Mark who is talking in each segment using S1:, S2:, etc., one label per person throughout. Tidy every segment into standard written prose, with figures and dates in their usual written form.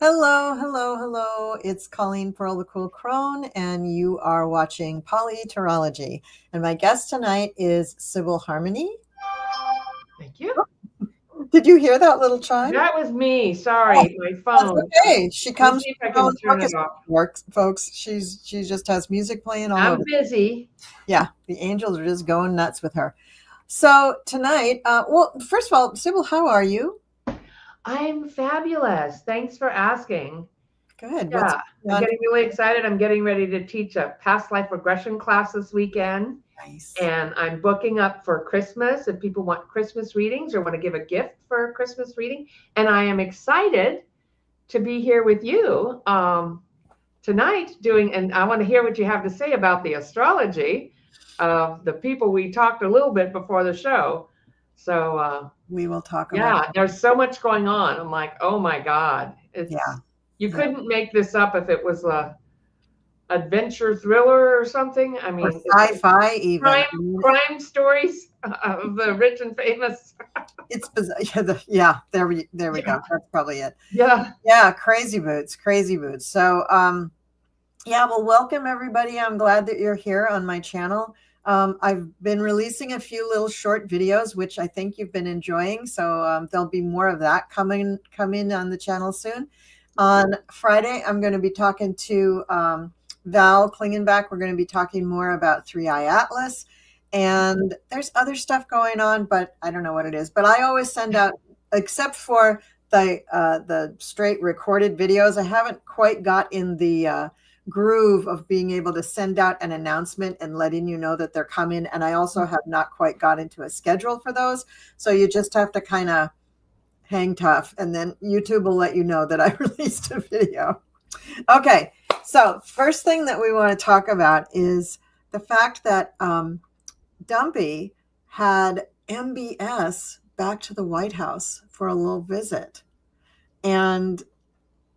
S1: Hello, hello, hello. It's Colleen Pearl the Cool Crone, and you are watching PoliTarology. And my guest tonight is Sibyl Harmony.
S2: Thank you.
S1: Did you hear that little chime?
S2: That was me. Sorry, my phone.
S1: That's okay. She
S2: Let me
S1: comes
S2: see if I
S1: from
S2: can turn it off.
S1: works, folks. She just has music playing all
S2: I'm
S1: over.
S2: busy.
S1: Yeah, the angels are just going nuts with her. So tonight, well, first of all, Sibyl, how are you?
S2: I'm fabulous. Thanks for asking.
S1: Good.
S2: Yeah, I'm getting really excited. I'm getting ready to teach a past life regression class this weekend.
S1: Nice.
S2: And I'm booking up for Christmas if people want Christmas readings or want to give a gift for a Christmas reading. And I am excited to be here with you tonight and I want to hear what you have to say about the astrology of the people we talked a little bit before the show. So
S1: we will talk about
S2: yeah, there's so much going on. I'm like, oh my God. You couldn't make this up if it was a adventure thriller or something. I mean,
S1: sci-fi, even
S2: crime stories of the rich and famous.
S1: It's bizarre. Yeah, there we go. That's probably it.
S2: Yeah,
S1: crazy boots. So yeah, well, welcome everybody. I'm glad that you're here on my channel. I've been releasing a few little short videos, which I think you've been enjoying. So there'll be more of that coming on the channel soon. On Friday, I'm going to be talking to Val Klingenbach. We're going to be talking more about 3i Atlas. And there's other stuff going on, but I don't know what it is. But I always send out, except for the straight recorded videos, I haven't quite got in the groove of being able to send out an announcement and letting you know that they're coming. And I also have not quite got into a schedule for those. So you just have to kind of hang tough, and then YouTube will let you know that I released a video. Okay, so first thing that we want to talk about is the fact that Dumpy had MBS back to the White House for a little visit. And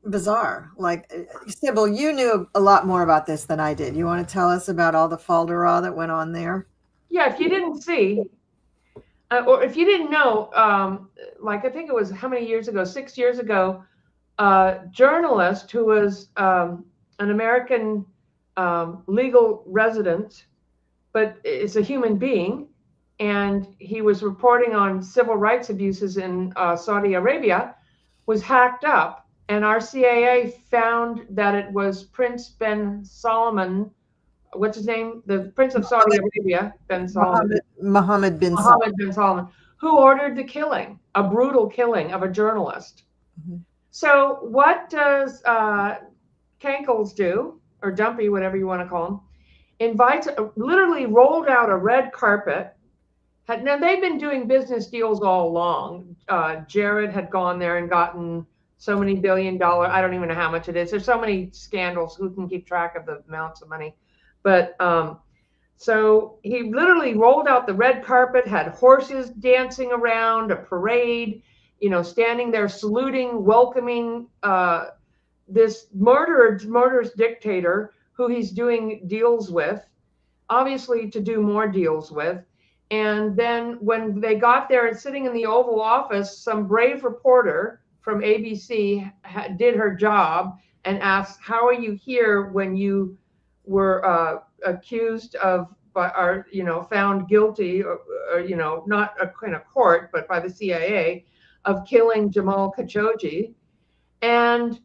S1: bizarre. Like, Sibyl, you knew a lot more about this than I did. You want to tell us about all the falderah that went on there?
S2: Yeah, if you didn't see, or if you didn't know, like I think it was how many years ago, 6 years ago, a journalist who was an American legal resident, but is a human being, and he was reporting on civil rights abuses in Saudi Arabia, was hacked up. And our CIA found that it was Prince bin Salman, what's his name? The Prince of Saudi Arabia, bin Salman.
S1: Mohammed bin
S2: Salman, who ordered the killing, a brutal killing of a journalist. Mm-hmm. So what does Cankles do, or Dumpy, whatever you want to call him? Literally rolled out a red carpet. Now, they've been doing business deals all along. Jared had gone there and gotten so many $1 billion. I don't even know how much it is. There's so many scandals. Who can keep track of the amounts of money? But so he literally rolled out the red carpet, had horses dancing around, a parade, standing there saluting, welcoming this murderous dictator who he's doing deals with, obviously to do more deals with. And then when they got there and sitting in the Oval Office, some brave reporter from ABC did her job and asked, how are you here when you were accused of, found guilty, or not in a court, but by the CIA, of killing Jamal Khashoggi? And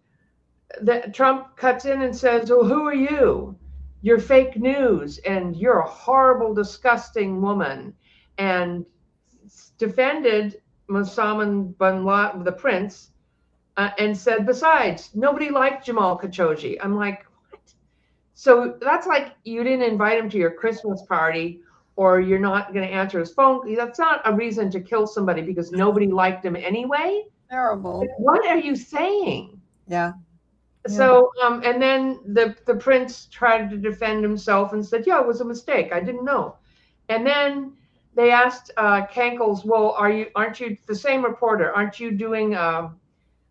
S2: Trump cuts in and says, well, who are you? You're fake news, and you're a horrible, disgusting woman, and defended Mohammed bin Laden, the prince, and said, besides, nobody liked Jamal Khashoggi. I'm like, what? So that's like you didn't invite him to your Christmas party, or you're not going to answer his phone. That's not a reason to kill somebody because nobody liked him anyway.
S1: Terrible.
S2: What are you saying?
S1: Yeah.
S2: So, and then the prince tried to defend himself and said, yeah, it was a mistake. I didn't know. And then they asked Cankles, well, aren't you the same reporter? Aren't you doing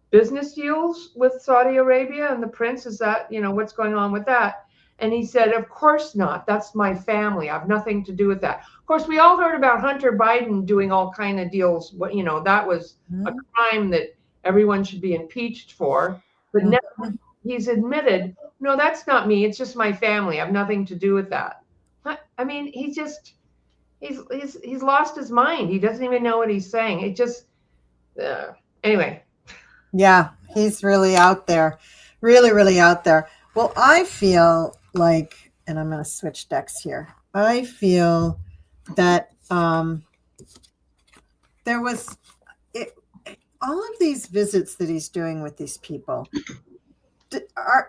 S2: business deals with Saudi Arabia and the prince? Is that, what's going on with that? And he said, of course not. That's my family. I have nothing to do with that. Of course, we all heard about Hunter Biden doing all kind of deals. That was a crime that everyone should be impeached for. But now he's admitted, no, that's not me. It's just my family. I have nothing to do with that. I mean, he's lost his mind. He doesn't even know what he's saying. It just, anyway.
S1: Yeah, he's really out there, really, really out there. Well, I feel like, and I'm going to switch decks here. I feel that there was all of these visits that he's doing with these people.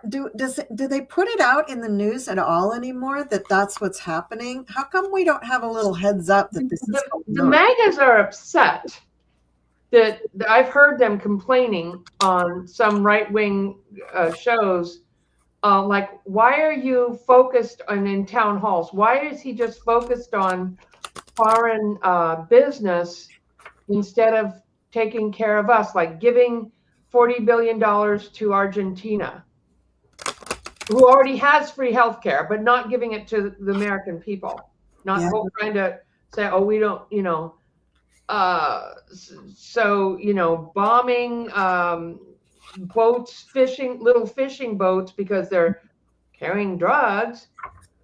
S1: Do they put it out in the news at all anymore that that's what's happening? How come we don't have a little heads up that this is
S2: the MAGAs are upset that I've heard them complaining on some right-wing shows, like, why are you focused on in town halls? Why is he just focused on foreign business instead of taking care of us, like giving $40 billion to Argentina, who already has free health care, but not giving it to the American people, not trying to say, oh, we don't, so, bombing boats, little fishing boats because they're carrying drugs.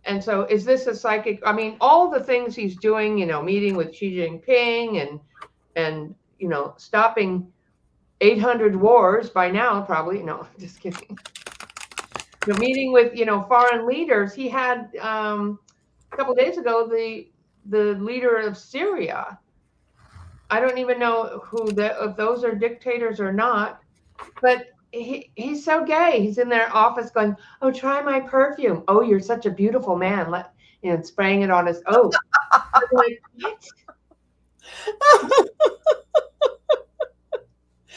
S2: And so is this a psychic? I mean, all the things he's doing, meeting with Xi Jinping and stopping 800 wars by now, probably. No, just kidding. Meeting with, foreign leaders. He had a couple of days ago, the leader of Syria. I don't even know if those are dictators or not, but he's so gay. He's in their office going, oh, try my perfume. Oh, you're such a beautiful man. Spraying it on his, I'm like, what?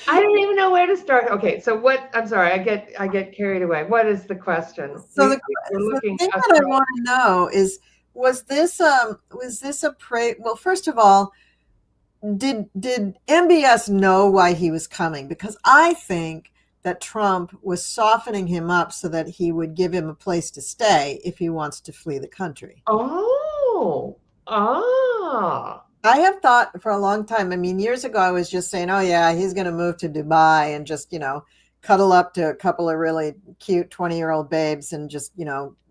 S2: I don't even know where to start. Okay, so I'm sorry, I get carried away. What is the question?
S1: So the thing that I want to know is, was this a well, first of all, did MBS know why he was coming? Because I think that Trump was softening him up so that he would give him a place to stay if he wants to flee the country. I have thought for a long time. I mean, years ago, I was just saying, oh, yeah, he's going to move to Dubai and just, cuddle up to a couple of really cute 20-year-old babes and just,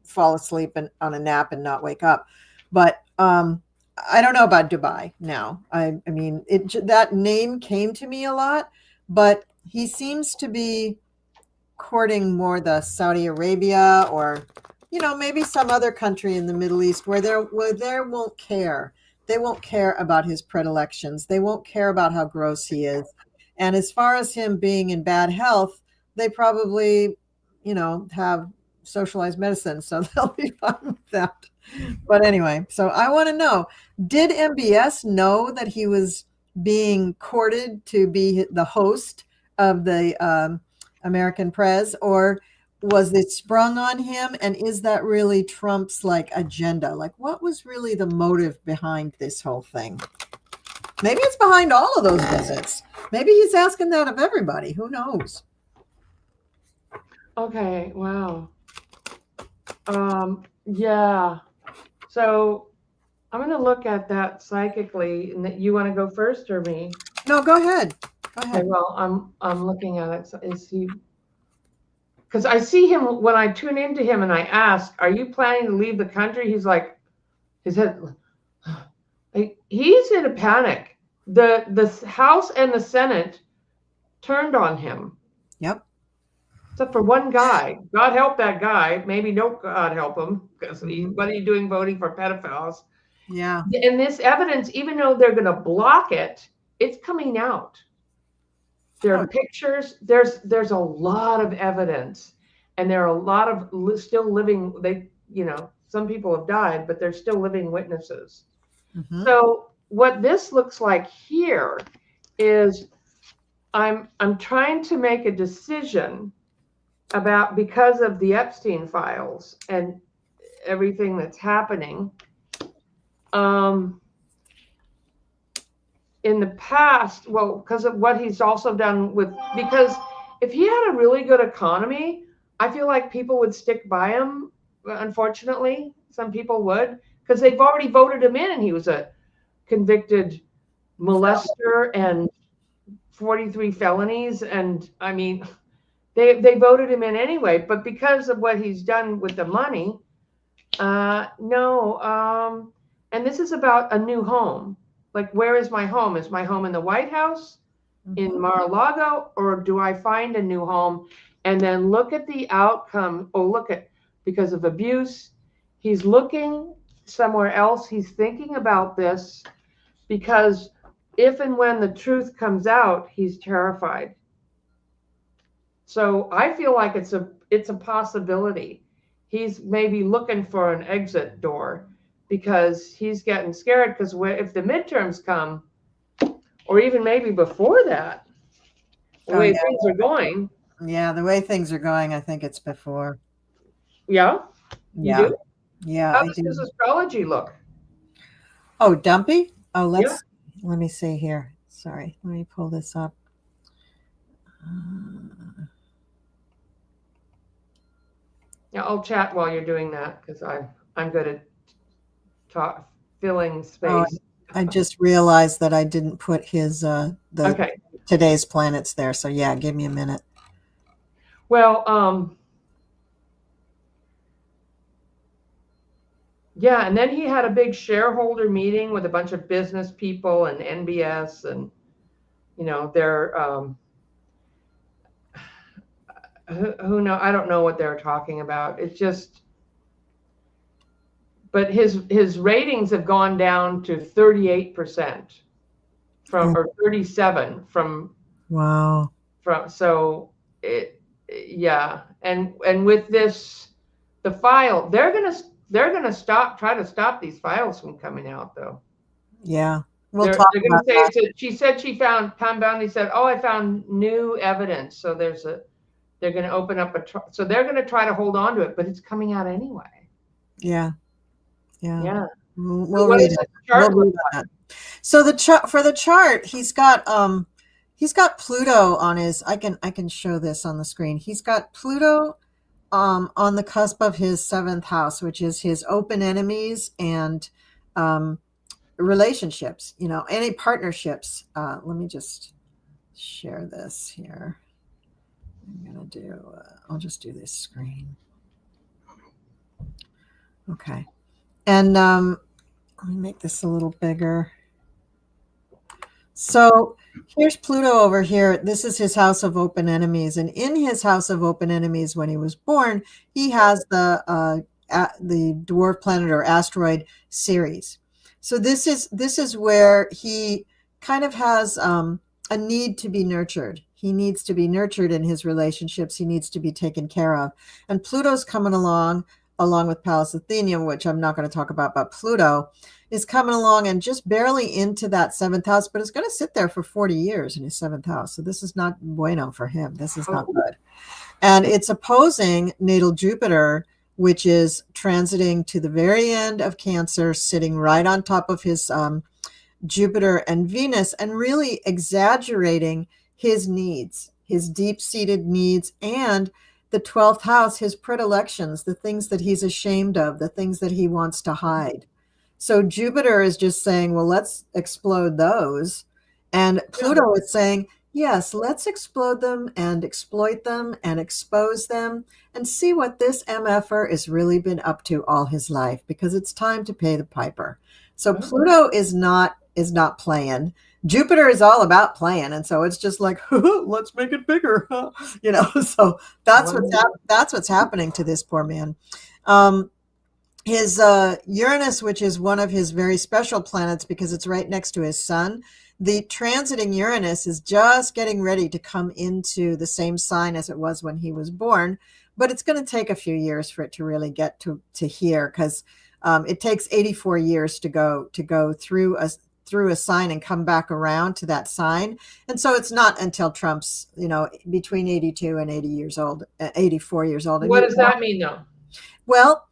S1: fall asleep on a nap and not wake up. But I don't know about Dubai now. I mean, that name came to me a lot, but he seems to be courting more the Saudi Arabia or, maybe some other country in the Middle East where they won't care. They won't care about his predilections. They won't care about how gross he is. And as far as him being in bad health, they probably, have socialized medicine. So they'll be fine with that. But anyway, so I want to know, did MBS know that he was being courted to be the host of the American Prez, or was it sprung on him? And is that really Trump's agenda? What was really the motive behind this whole thing? Maybe it's behind all of those visits. Maybe he's asking that of everybody. Who knows?
S2: Okay. Wow. Yeah. So I'm going to look at that psychically. And you want to go first or me?
S1: No, go ahead.
S2: Okay, well, I'm looking at it. So is he? Because I see him when I tune into him and I ask, are you planning to leave the country? He's like, his head, he's in a panic. The House and the Senate turned on him.
S1: Yep.
S2: Except for one guy. God help that guy. Maybe no God help him. Because what are you doing voting for pedophiles?
S1: Yeah.
S2: And this evidence, even though they're going to block it, it's coming out. There are pictures. There's a lot of evidence, and there are a lot of still living. Some people have died, but they're still living witnesses. Mm-hmm. So what this looks like here is, I'm trying to make a decision about, because of the Epstein files and everything that's happening. In the past, well, because of what he's also done because if he had a really good economy, I feel like people would stick by him. Unfortunately, some people would, because they've already voted him in, and he was a convicted molester and 43 felonies. And I mean, They voted him in anyway, but because of what he's done with the money, no. And this is about a new home. Like, where is my home? Is my home in the White House, in Mar-a-Lago, or do I find a new home and then look at the outcome? Oh, look at, because of abuse, he's looking somewhere else. He's thinking about this because if and when the truth comes out, he's terrified. So I feel like it's a possibility. He's maybe looking for an exit door because he's getting scared, because if the midterms come, or even maybe before that, the way things are going.
S1: Yeah, the way things are going, I think it's before.
S2: Yeah? You do?
S1: Yeah,
S2: How does his astrology look?
S1: Oh, dumpy? Oh, let me see here. Sorry, let me pull this up.
S2: Yeah, I'll chat while you're doing that, because I'm good at filling space.
S1: Oh, I just realized that I didn't put his today's planets there. So yeah, give me a minute.
S2: Well, yeah, and then he had a big shareholder meeting with a bunch of business people and NBS, and they're who know, I don't know what they're talking about. It's just, but his ratings have gone down to 38% from, or 37 from.
S1: Wow.
S2: So yeah, and with this, the file, they're gonna try to stop these files from coming out, though.
S1: Yeah,
S2: we'll talk about that. She said she found Tom Bounty said, "Oh, I found new evidence." So they're going to open up so they're going to try to hold on to it, but it's coming out anyway.
S1: Yeah.
S2: We'll read it.
S1: So for the chart, he's got Pluto on his. I can show this on the screen. He's got Pluto on the cusp of his 7th house, which is his open enemies and relationships. Any partnerships. Let me just share this here. I'll just do this screen. Okay. And let me make this a little bigger. So here's Pluto over here. This is his house of open enemies. And in his house of open enemies, when he was born, he has the dwarf planet or asteroid Ceres. So this is where he kind of has a need to be nurtured. He needs to be nurtured in his relationships. He needs to be taken care of. And Pluto's coming along with Pallas Athenium, which I'm not going to talk about, but Pluto is coming along and just barely into that 7th house, but it's going to sit there for 40 years in his 7th house. So this is not bueno for him. This is not good. And it's opposing natal Jupiter, which is transiting to the very end of Cancer, sitting right on top of his Jupiter and Venus, and really exaggerating his needs, his deep-seated needs, and the 12th house, his predilections, the things that he's ashamed of, the things that he wants to hide. So Jupiter is just saying, well, let's explode those. And Pluto is saying, yes, let's explode them and exploit them and expose them and see what this MFer has really been up to all his life, because it's time to pay the piper. So Pluto is not playing. Jupiter is all about playing, and so it's just like, let's make it bigger, So that's what's happening to this poor man. His Uranus, which is one of his very special planets because it's right next to his sun, the transiting Uranus is just getting ready to come into the same sign as it was when he was born, but it's going to take a few years for it to really get to here, because it takes 84 years to go through a sign and come back around to that sign. And so it's not until Trump's, between 82 and 84 years old.
S2: What does that mean, though?
S1: Well,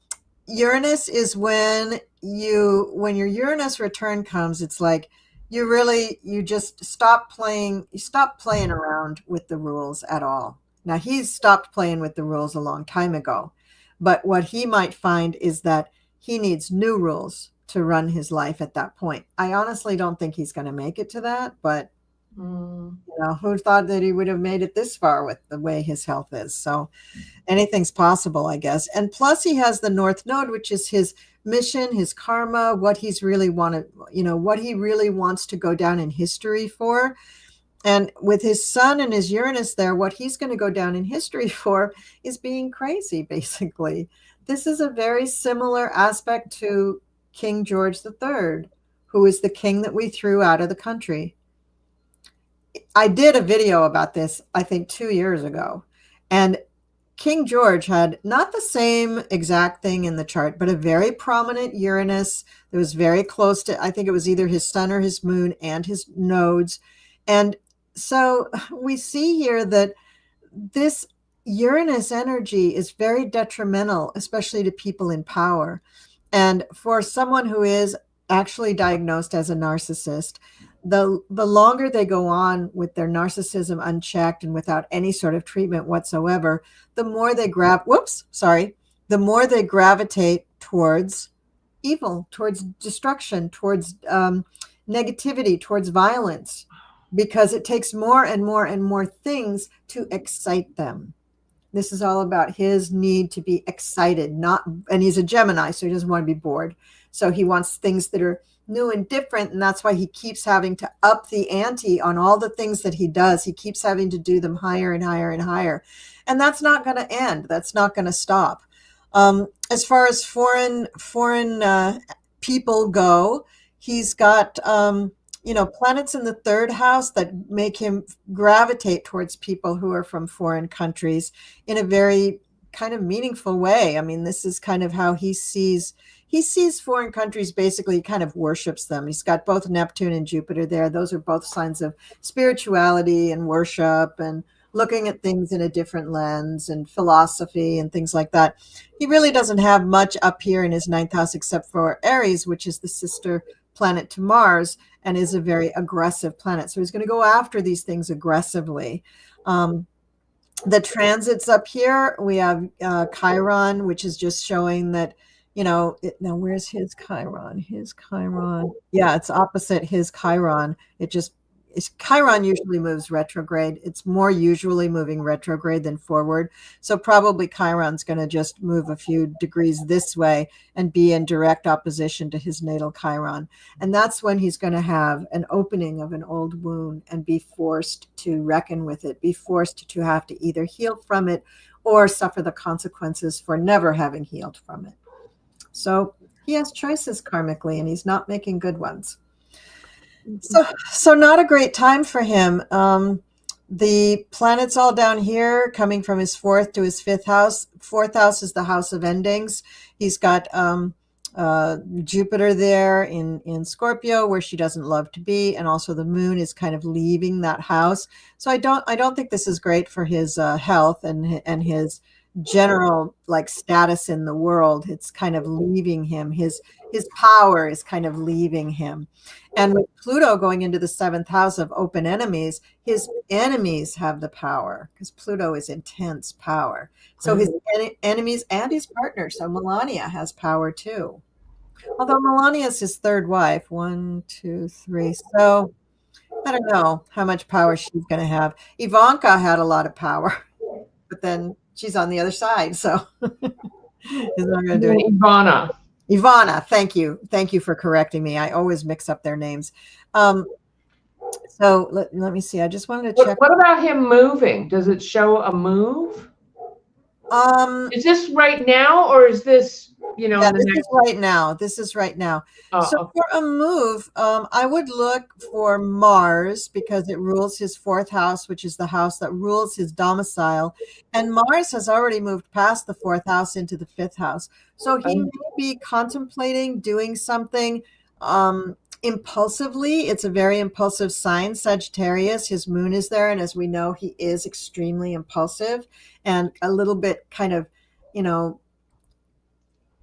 S1: Uranus is when your Uranus return comes, it's like you just stop playing around with the rules at all. Now, he's stopped playing with the rules a long time ago, but what he might find is that he needs new rules to run his life at that point. I honestly don't think he's going to make it to that, but Who thought that he would have made it this far with the way his health is? So anything's possible, I guess. And plus he has the North Node, which is his mission, his karma, what he's really wanted, what he really wants to go down in history for. And with his Sun and his Uranus there, what he's going to go down in history for is being crazy, basically. This is a very similar aspect to King George III, who is the king that we threw out of the country. I did a video about this, I think 2 years ago. And King George had not the same exact thing in the chart, but a very prominent Uranus that was very close to, I think it was either his sun or his moon and his nodes. And so we see here that this Uranus energy is very detrimental, especially to people in power. And for someone who is actually diagnosed as a narcissist, the longer they go on with their narcissism unchecked and without any sort of treatment whatsoever, the more they the more they gravitate towards evil, towards destruction, towards negativity, towards violence, because it takes more and more and more things to excite them. This is all about his need to be excited, and he's a Gemini, so he doesn't want to be bored. So he wants things that are new and different, and that's why he keeps having to up the ante on all the things that he does. He keeps having to do them higher and higher and higher. And that's not going to end. That's not going to stop. As far as foreign people go, he's got planets in the third house that make him gravitate towards people who are from foreign countries in a very kind of meaningful way. I mean, this is kind of how he sees foreign countries, basically kind of worships them. He's got both Neptune and Jupiter there. Those are both signs of spirituality and worship and looking at things in a different lens and philosophy and things like that. He really doesn't have much up here in his ninth house except for Aries, which is the sister planet to Mars and is a very aggressive planet. So he's going to go after these things aggressively. The transits up here, we have Chiron, which is just showing that, now where's his Chiron? Yeah, it's opposite his Chiron. Chiron usually moves retrograde. It's more usually moving retrograde than forward. So probably Chiron's going to just move a few degrees this way and be in direct opposition to his natal Chiron. And that's when he's going to have an opening of an old wound and be forced to reckon with it, be forced to have to either heal from it or suffer the consequences for never having healed from it. So he has choices karmically, and he's not making good ones. So not a great time for him. The planets all down here coming from his fourth to his fifth house. Fourth house is the house of endings. He's got Jupiter there in Scorpio, where she doesn't love to be, and also the moon is kind of leaving that house. So I don't think this is great for his health and his general status in the world. It's kind of leaving him. His power is kind of leaving him. And with Pluto going into the seventh house of open enemies, his enemies have the power because Pluto is intense power. So his enemies and his partner. So Melania has power too. Although Melania is his third wife. 1, 2, 3. So I don't know how much power she's going to have. Ivanka had a lot of power, but then she's on the other side. So he's not going to do it. Ivana, thank you. Thank you for correcting me. I always mix up their names. So let me see. I just wanted to check.
S2: What about him moving? Does it show a move? Is this right now, or is this,
S1: This is right now. So for a move, I would look for Mars because it rules his fourth house, which is the house that rules his domicile. And Mars has already moved past the fourth house into the fifth house. So he may be contemplating doing something impulsively. It's a very impulsive sign, Sagittarius. His moon is there. And as we know, he is extremely impulsive and a little bit kind of,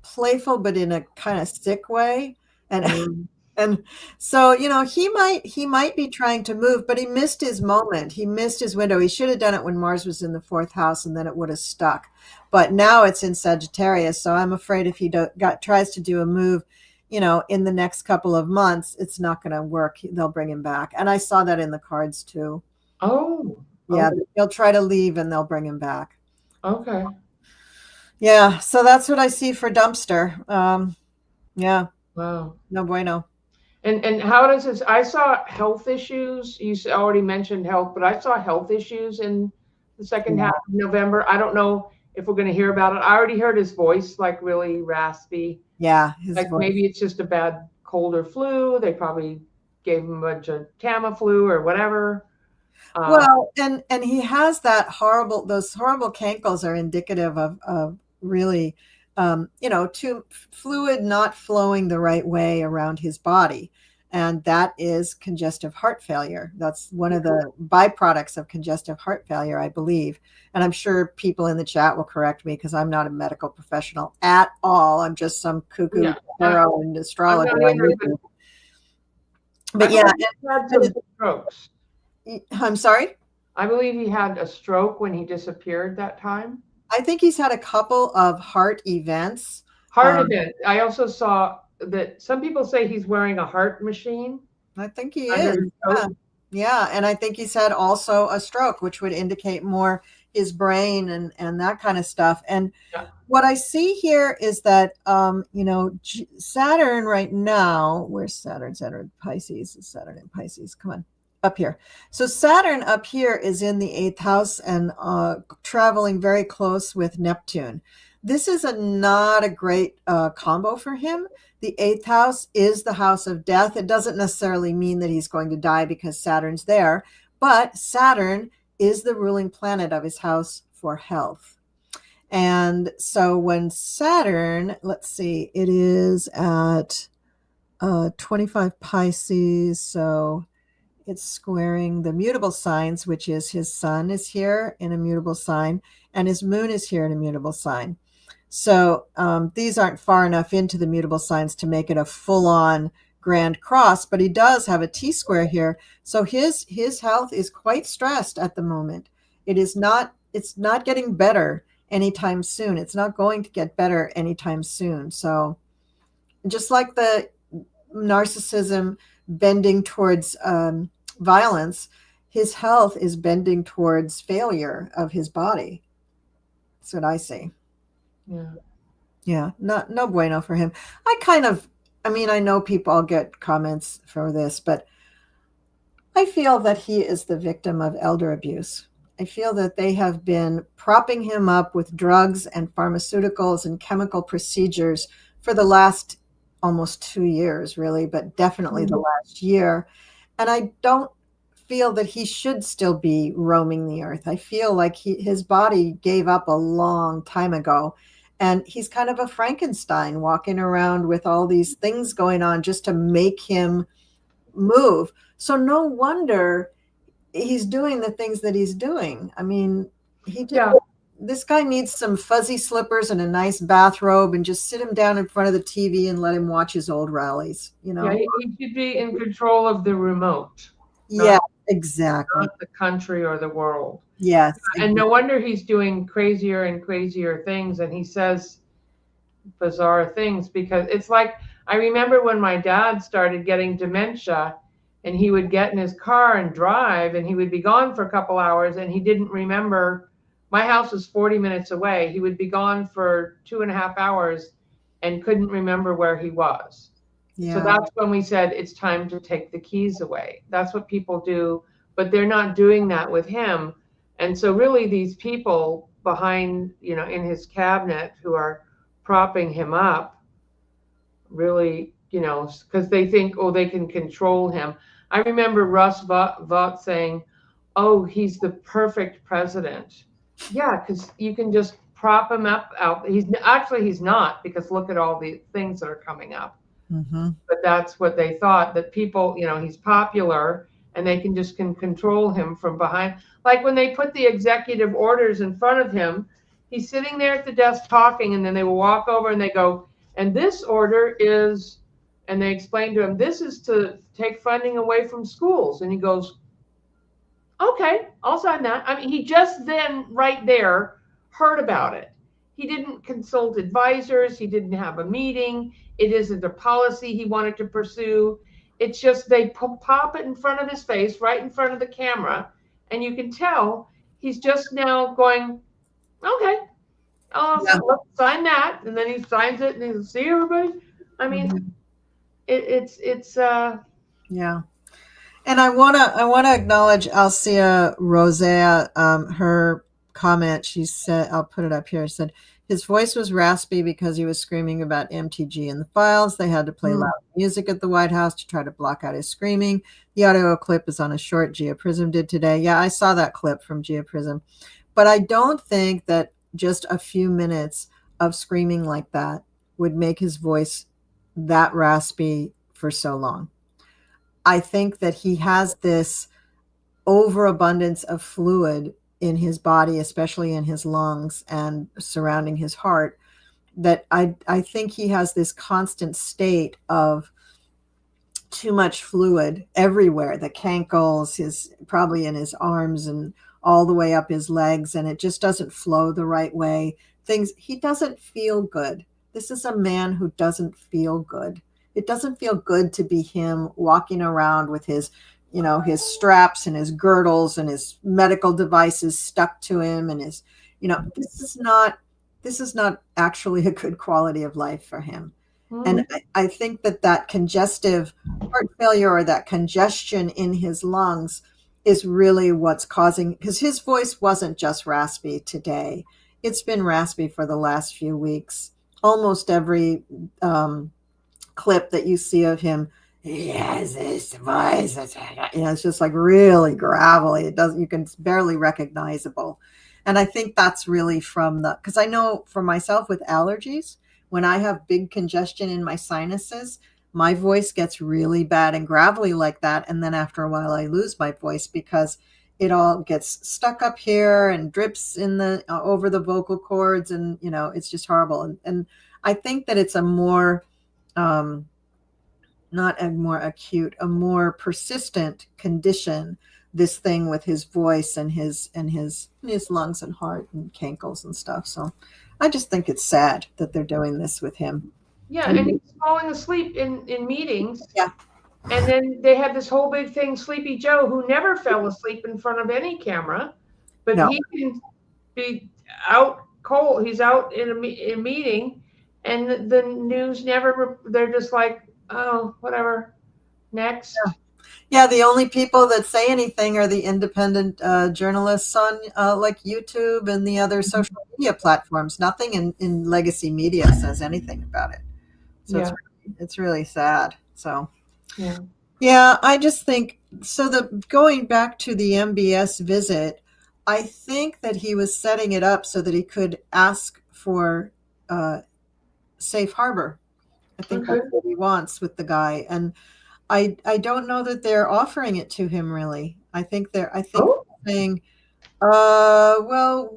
S1: playful, but in a kind of sick way. And so, he might be trying to move, but he missed his moment. He missed his window. He should have done it when Mars was in the fourth house, and then it would have stuck. But now it's in Sagittarius. So I'm afraid if he tries to do a move in the next couple of months, it's not going to work. They'll bring him back. And I saw that in the cards too.
S2: Oh,
S1: Yeah,
S2: okay.
S1: he'll try to leave and they'll bring him back.
S2: Okay.
S1: Yeah, so that's what I see for Dumpster. Yeah,
S2: Wow.
S1: no bueno.
S2: And how does this? I saw health issues. You already mentioned health, but I saw health issues in the second
S1: Yeah,
S2: half of November. I don't know if we're going to hear about it. I already heard his voice like really raspy.
S1: yeah, his
S2: Like
S1: voice.
S2: maybe it's just a bad cold or flu. They probably gave him a bunch of Tamiflu or whatever.
S1: Well, and he has those horrible cankles are indicative of really, too fluid not flowing the right way around his body. And that is congestive heart failure. That's one of the byproducts of congestive heart failure, I believe. And I'm sure people in the chat will correct me because I'm not a medical professional at all. I'm just some cuckoo
S2: Yeah,
S1: tarot and
S2: I'm
S1: astrologer
S2: not
S1: on
S2: either,
S1: YouTube.
S2: I
S1: But yeah,
S2: believe he had some strokes.
S1: I'm sorry.
S2: I believe he had a stroke when he disappeared that time.
S1: I think he's had a couple of heart events.
S2: Heart
S1: Um,
S2: event. I also saw that some people say he's wearing a heart machine
S1: I think he
S2: under
S1: is.
S2: his
S1: Yeah.
S2: coat.
S1: Yeah. And I think he's had also a stroke, which would indicate more his brain and that kind of stuff. And
S2: Yeah.
S1: what I see here is that, Saturn right now, where's Saturn? Saturn, Pisces, Saturn in Pisces. Come on, up here. So Saturn up here is in the eighth house and traveling very close with Neptune. This is not a great combo for him. The eighth house is the house of death. It doesn't necessarily mean that he's going to die because Saturn's there, but Saturn is the ruling planet of his house for health. And so when Saturn, let's see, it is at 25 Pisces. So it's squaring the mutable signs, which is his sun is here in a mutable sign and his moon is here in a mutable sign. So these aren't far enough into the mutable signs to make it a full-on grand cross, but he does have a T-square here. So his health is quite stressed at the moment. It's not getting better anytime soon. It's not going to get better anytime soon. So just like the narcissism bending towards violence, his health is bending towards failure of his body. That's what I see.
S2: Yeah.
S1: Yeah, no bueno for him. I know people get comments for this, but I feel that he is the victim of elder abuse. I feel that they have been propping him up with drugs and pharmaceuticals and chemical procedures for the last almost 2 years, really, but definitely the last year. And I don't feel that he should still be roaming the earth. I feel like his body gave up a long time ago. And he's kind of a Frankenstein walking around with all these things going on just to make him move. So no wonder he's doing the things that he's doing. I mean, this guy needs some fuzzy slippers and a nice bathrobe and just sit him down in front of the TV and let him watch his old rallies,
S2: Yeah, he should be in control of the remote.
S1: Yeah, exactly.
S2: Not the country or the world.
S1: Yes.
S2: And no wonder he's doing crazier and crazier things, and he says bizarre things, because it's like, I remember when my dad started getting dementia and he would get in his car and drive and he would be gone for a couple hours and he didn't remember. My house was 40 minutes away. He would be gone for 2.5 hours and couldn't remember where he was.
S1: Yeah.
S2: So that's when we said it's time to take the keys away. That's what people do, but they're not doing that with him. And so really these people behind, in his cabinet who are propping him up, really, because they think, oh, they can control him. I remember Russ Vought saying, oh, he's the perfect president. Yeah, because you can just prop him up out. He's not, because look at all the things that are coming up.
S1: Mm-hmm.
S2: But that's what they thought, that people, he's popular and they can control him from behind. Like when they put the executive orders in front of him, he's sitting there at the desk talking, and then they will walk over and they go, and this order is, and they explain to him, this is to take funding away from schools. And he goes, okay, I'll sign that. I mean, he just then right there heard about it. He didn't consult advisors. He didn't have a meeting. It isn't a policy he wanted to pursue. It's just they pop it in front of his face, right in front of the camera. And you can tell he's just now going, okay,
S1: Yeah.
S2: let's sign that. And then he signs it and he'll see everybody. I mean, it's
S1: Yeah. And I wanna acknowledge Alcia Rosea, her comment. She said, I'll put it up here. She said his voice was raspy because he was screaming about MTG in the files. They had to play loud music at the White House to try to block out his screaming. The audio clip is on a short Gia Prism did today. Yeah, I saw that clip from Gia Prism. But I don't think that just a few minutes of screaming like that would make his voice that raspy for so long. I think that he has this overabundance of fluid in his body, especially in his lungs and surrounding his heart, that I think he has this constant state of too much fluid everywhere, the cankles, his probably in his arms and all the way up his legs, and it just doesn't flow the right way. He doesn't feel good. This is a man who doesn't feel good. It doesn't feel good to be him walking around with his, his straps and his girdles and his medical devices stuck to him, and his, this is not actually a good quality of life for him. And I think that congestive heart failure or that congestion in his lungs is really what's causing, because his voice wasn't just raspy today. It's been raspy for the last few weeks. Almost every clip that you see of him, he has this voice. It's just like really gravelly. You can barely recognizable. And I think that's really because I know for myself with allergies, when I have big congestion in my sinuses, my voice gets really bad and gravelly like that. And then after a while, I lose my voice because it all gets stuck up here and drips in over the vocal cords. And, it's just horrible. And I think that it's a more, not a more acute, a more persistent condition, this thing with his voice and his lungs and heart and cankles and stuff. So I just think it's sad that they're doing this with him.
S2: Yeah, and he's falling asleep in meetings.
S1: Yeah.
S2: And then they had this whole big thing, Sleepy Joe, who never fell asleep in front of any camera, but he can be out cold. He's out in a meeting, and the news they're just like, oh, whatever, next.
S1: Yeah, the only people that say anything are the independent journalists on like YouTube and the other social media platforms. Nothing in legacy media says anything about it. So it's really sad. So yeah, I just think so. Going back to the MBS visit, I think that he was setting it up so that he could ask for safe harbor. I think that's what he wants with the guy, and I don't know that they're offering it to him really. I think they're saying, well,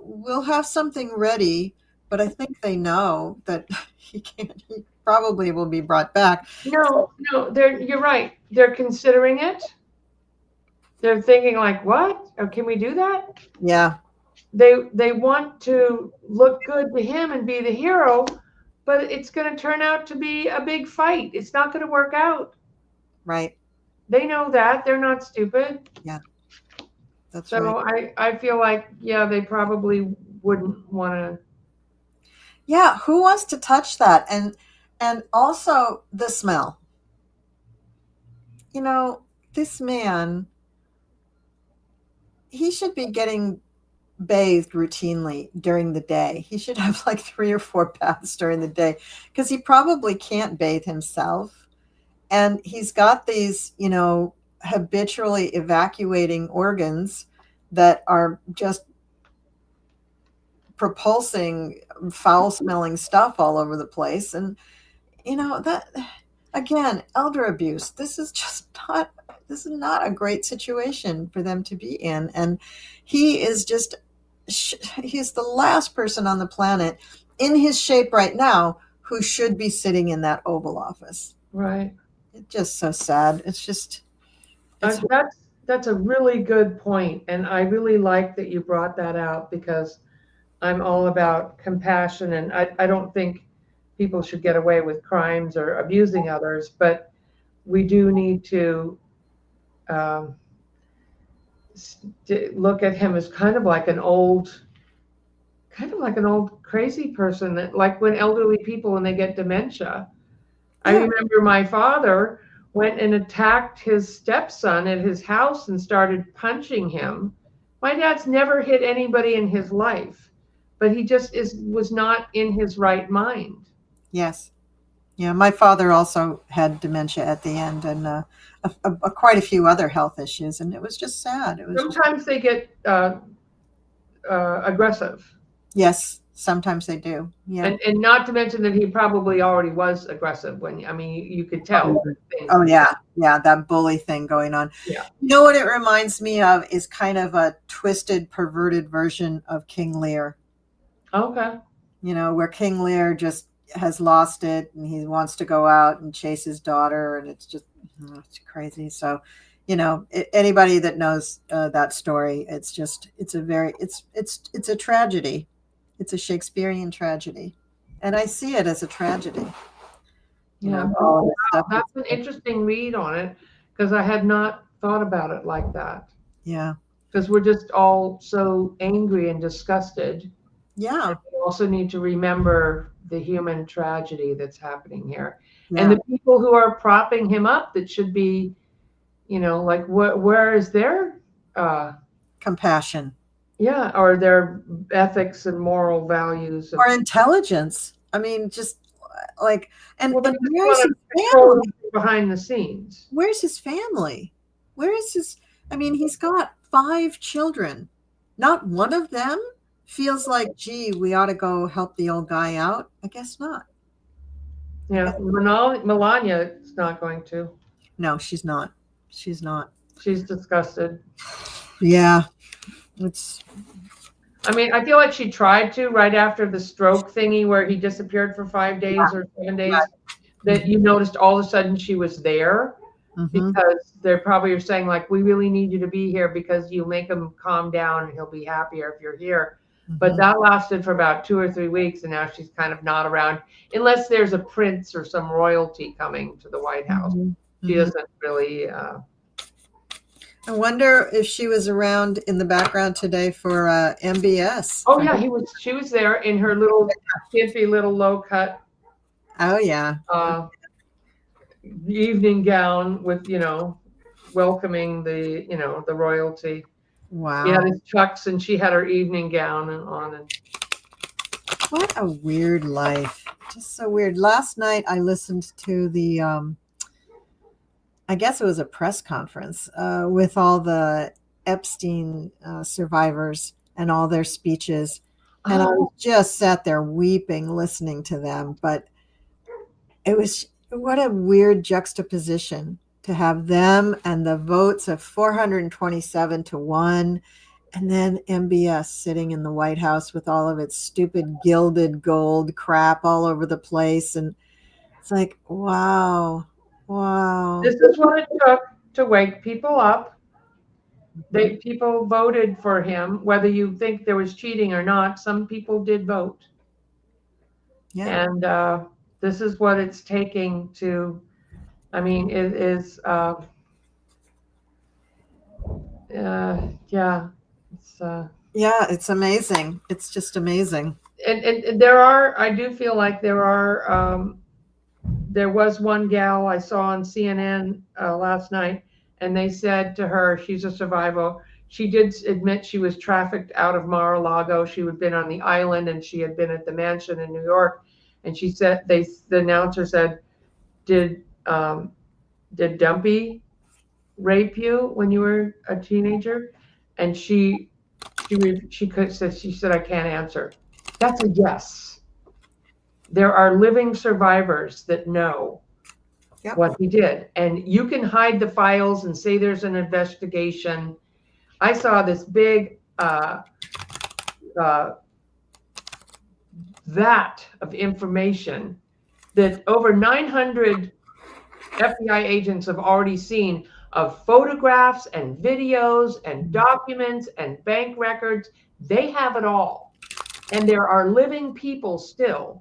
S1: we'll have something ready, but I think they know that he probably will be brought back.
S2: No, you're right. They're considering it. They're thinking like, what? Or can we do that?
S1: Yeah.
S2: They want to look good to him and be the hero, but it's going to turn out to be a big fight. It's not going to work out.
S1: Right.
S2: They know that. They're not stupid.
S1: Yeah. That's
S2: so
S1: right.
S2: I feel like, they probably wouldn't want to.
S1: Yeah. Who wants to touch that? And also the smell. This man, he should be getting bathed routinely during the day. He should have like 3 or 4 baths during the day because he probably can't bathe himself. And he's got these, habitually evacuating organs that are just propulsing foul smelling stuff all over the place. And, that again, elder abuse, this is not a great situation for them to be in. And he's the last person on the planet in his shape right now who should be sitting in that Oval Office.
S2: Right.
S1: It's just so sad.
S2: That's a really good point, and I really like that you brought that out because I'm all about compassion, and I don't think people should get away with crimes or abusing others, but we do need to um, look at him as kind of like an old crazy person, that like when elderly people, when they get dementia. I
S1: Yeah.
S2: remember my father went and attacked his stepson at his house and started punching him. My dad's never hit anybody in his life, but he just was not in his right mind.
S1: Yes. Yeah. My father also had dementia at the end, and quite a few other health issues, and it was just sad. It was just,
S2: Sometimes they get aggressive.
S1: yes. Sometimes they do. Yeah.
S2: And not to mention that he probably already was aggressive when, I mean, you could tell.
S1: Oh yeah, yeah, that bully thing going on.
S2: Yeah.
S1: You know what it reminds me of is kind of a twisted, perverted version of King Lear.
S2: Okay.
S1: You know, where King Lear just has lost it and he wants to go out and chase his daughter, and it's just it's crazy. So, you know, anybody that knows that story, it's a tragedy. It's a Shakespearean tragedy, and I see it as a tragedy. You
S2: Yeah.
S1: know, all this stuff.
S2: That's an interesting read on it, because I had not thought about it like that.
S1: Yeah.
S2: Because we're just all so angry and disgusted.
S1: Yeah.
S2: And we also need to remember the human tragedy that's happening here.
S1: Yeah.
S2: And the people who are propping him up, that should be, you know, like, where is their
S1: compassion?
S2: Yeah, or their ethics and moral values.
S1: Or intelligence. I mean, just like, and
S2: Well,
S1: but where's his family?
S2: Behind the scenes.
S1: Where's his family? Where is his, I mean, he's got 5 children. Not one of them feels like, gee, we ought to go help the old guy out. I guess not.
S2: Yeah, Melania is not going to.
S1: No, she's not. She's not.
S2: She's disgusted.
S1: Yeah.
S2: I mean, I feel like she tried to right after the stroke thingy where he disappeared for 5 days or 7 days, that you noticed all of a sudden she was there, because they probably are saying, like, we really need you to be here because you make him calm down and he'll be happier if you're here. But that lasted for about 2 or 3 weeks, and now she's kind of not around unless there's a prince or some royalty coming to the White House. She doesn't really.
S1: I wonder if she was around in the background today for MBS.
S2: Oh yeah, she was there in her little skimpy little low cut.
S1: Oh yeah.
S2: Evening gown with, you know, welcoming the, you know, the royalty.
S1: Wow.
S2: He had his chucks and she had her evening gown on. And
S1: what a weird life. Just so weird. Last night I listened to the I guess it was a press conference with all the Epstein survivors and all their speeches. And I just sat there weeping, listening to them. But it was, what a weird juxtaposition to have them and the votes of 427 to 1. And then MBS sitting in the White House with all of its stupid gilded gold crap all over the place. And it's like, wow. Wow.
S2: This is what it took to wake people up. People voted for him, whether you think there was cheating or not. Some people did vote. Yeah. And this is what it's taking to, I mean, it is, yeah.
S1: It's amazing. It's just amazing.
S2: And I do feel like there was one gal I saw on CNN last night, and they said to her, she's a survivor. She did admit she was trafficked out of Mar-a-Lago. She had been on the island, and she had been at the mansion in New York. And she said, the announcer said, did Dumpy rape you when you were a teenager? And she said, I can't answer. That's a yes. There are living survivors that know what he did. And you can hide the files and say there's an investigation. I saw this big vat of information that over 900 FBI agents have already seen, of photographs and videos and documents and bank records. They have it all. And there are living people still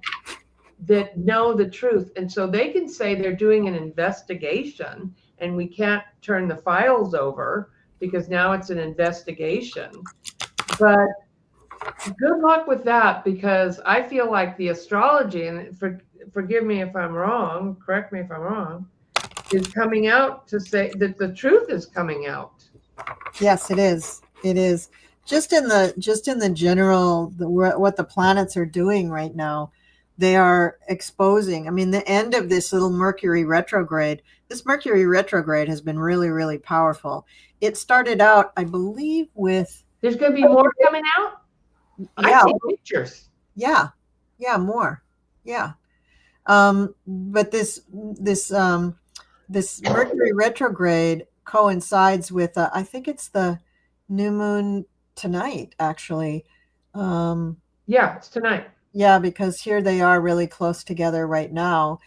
S2: that know the truth. And so they can say they're doing an investigation and we can't turn the files over because now it's an investigation. But good luck with that, because I feel like the astrology, and forgive me if I'm wrong, correct me if I'm wrong, is coming out to say that the truth is coming out.
S1: Yes, it is. It is. Just in the general, what the planets are doing right now, they are exposing. I mean, the end of this little Mercury retrograde. This Mercury retrograde has been really, really powerful. It started out, I believe, with.
S2: There's going to be more coming out.
S1: Yeah.
S2: I see pictures.
S1: Yeah, more. Yeah. But this Mercury retrograde coincides with I think it's the new moon tonight, actually.
S2: Yeah, it's tonight.
S1: Yeah, because here they are really close together right now,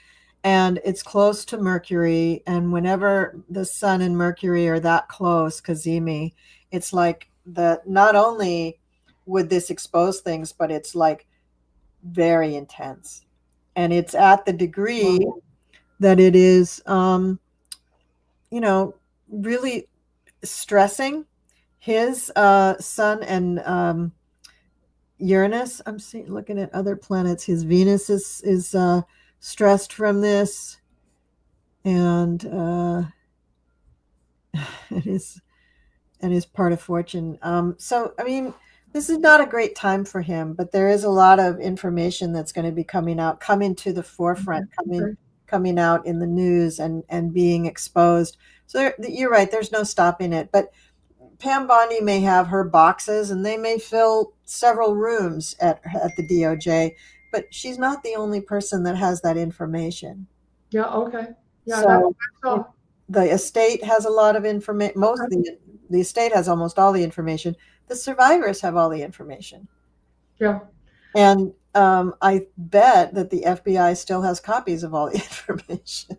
S1: and it's close to Mercury. And whenever the Sun and Mercury are that close, Kazemi, it's like not only would this expose things, but it's like very intense, and it's at the degree that it is, really stressing his Sun and Uranus. I'm looking at other planets. His Venus is stressed from this, and it is part of fortune. So, I mean, this is not a great time for him, but there is a lot of information that's going to be coming to the forefront, coming out in the news and being exposed. So you're right. There's no stopping it. But Pam Bondi may have her boxes, and they may fill several rooms at the DOJ, but she's not the only person that has that information.
S2: Yeah. Okay. Yeah.
S1: So the estate has a lot of information. The estate has almost all the information. The survivors have all the information.
S2: Yeah.
S1: And I bet that the FBI still has copies of all the information.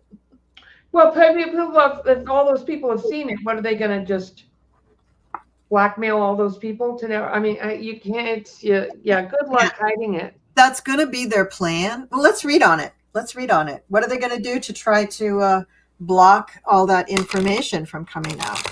S2: Well, if all those people have seen it, what are they going to just blackmail all those people to know? I mean, you can't. Yeah. Good luck hiding it.
S1: That's going to be their plan. Well, let's read on it. What are they going to do to try to block all that information from coming out?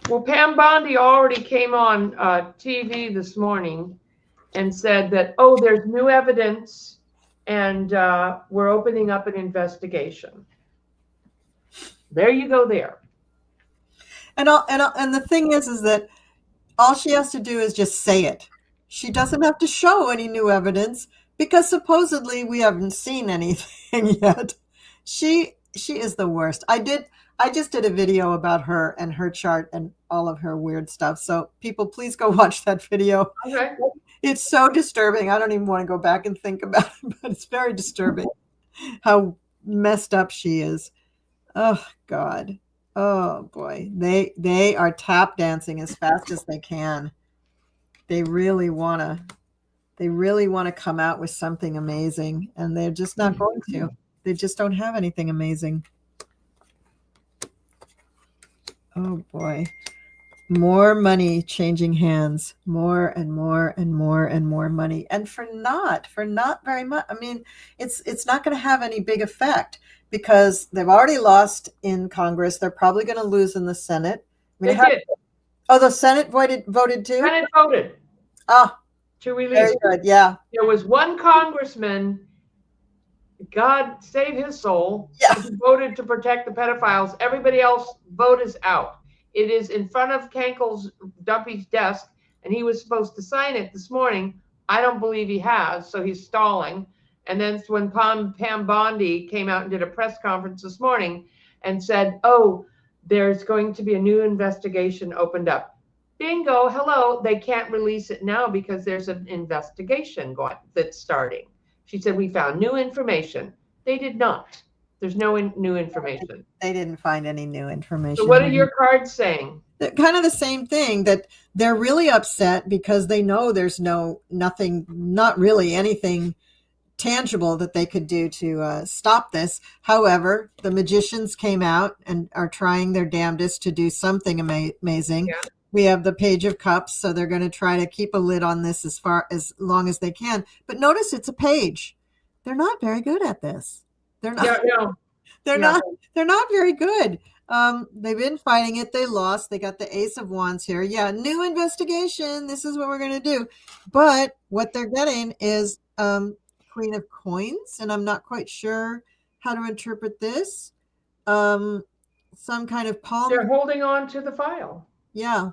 S2: Well, Pam Bondi already came on TV this morning and said that, there's new evidence and we're opening up an investigation. There you go there.
S1: And the thing is that all she has to do is just say it. She doesn't have to show any new evidence, because supposedly we haven't seen anything yet. She is the worst. I just did a video about her and her chart and all of her weird stuff. So people, please go watch that video.
S2: Okay.
S1: It's so disturbing. I don't even want to go back and think about it, but it's very disturbing how messed up she is. Oh, God. Oh, boy. They are tap dancing as fast as they can. They really want to come out with something amazing, and they're just not going to. They just don't have anything amazing. Oh, boy. More money changing hands, more and more and more and more money. And for not very much. I mean, it's not going to have any big effect, because they've already lost in Congress. They're probably going to lose in the Senate. I mean,
S2: They did.
S1: Oh, the Senate voted too?
S2: Senate voted. To release.
S1: Very good. Yeah.
S2: There was one congressman, God save his soul, who voted to protect the pedophiles. Everybody else vote is out. It is in front of Dumpy's desk, and he was supposed to sign it this morning. I don't believe he has, so he's stalling. And then when Pam Bondi came out and did a press conference this morning and said, there's going to be a new investigation opened up. Bingo, hello, they can't release it now because there's an investigation that's starting. She said, we found new information. They did not. There's no new information.
S1: They didn't find any new information.
S2: So what are your cards saying?
S1: Kind of the same thing, that they're really upset because they know there's nothing, not really anything tangible that they could do to stop this. However, the magicians came out and are trying their damnedest to do something amazing.
S2: Yeah.
S1: We have the Page of Cups, so they're going to try to keep a lid on this as long as they can. But notice it's a page. They're not very good at this. They're not.
S2: Yeah, no.
S1: They're not. They're not very good. They've been fighting it. They lost. They got the Ace of Wands here. Yeah, new investigation. This is what we're going to do. But what they're getting is Queen of Coins, and I'm not quite sure how to interpret this. Some kind of palm.
S2: They're holding on to the file.
S1: Yeah.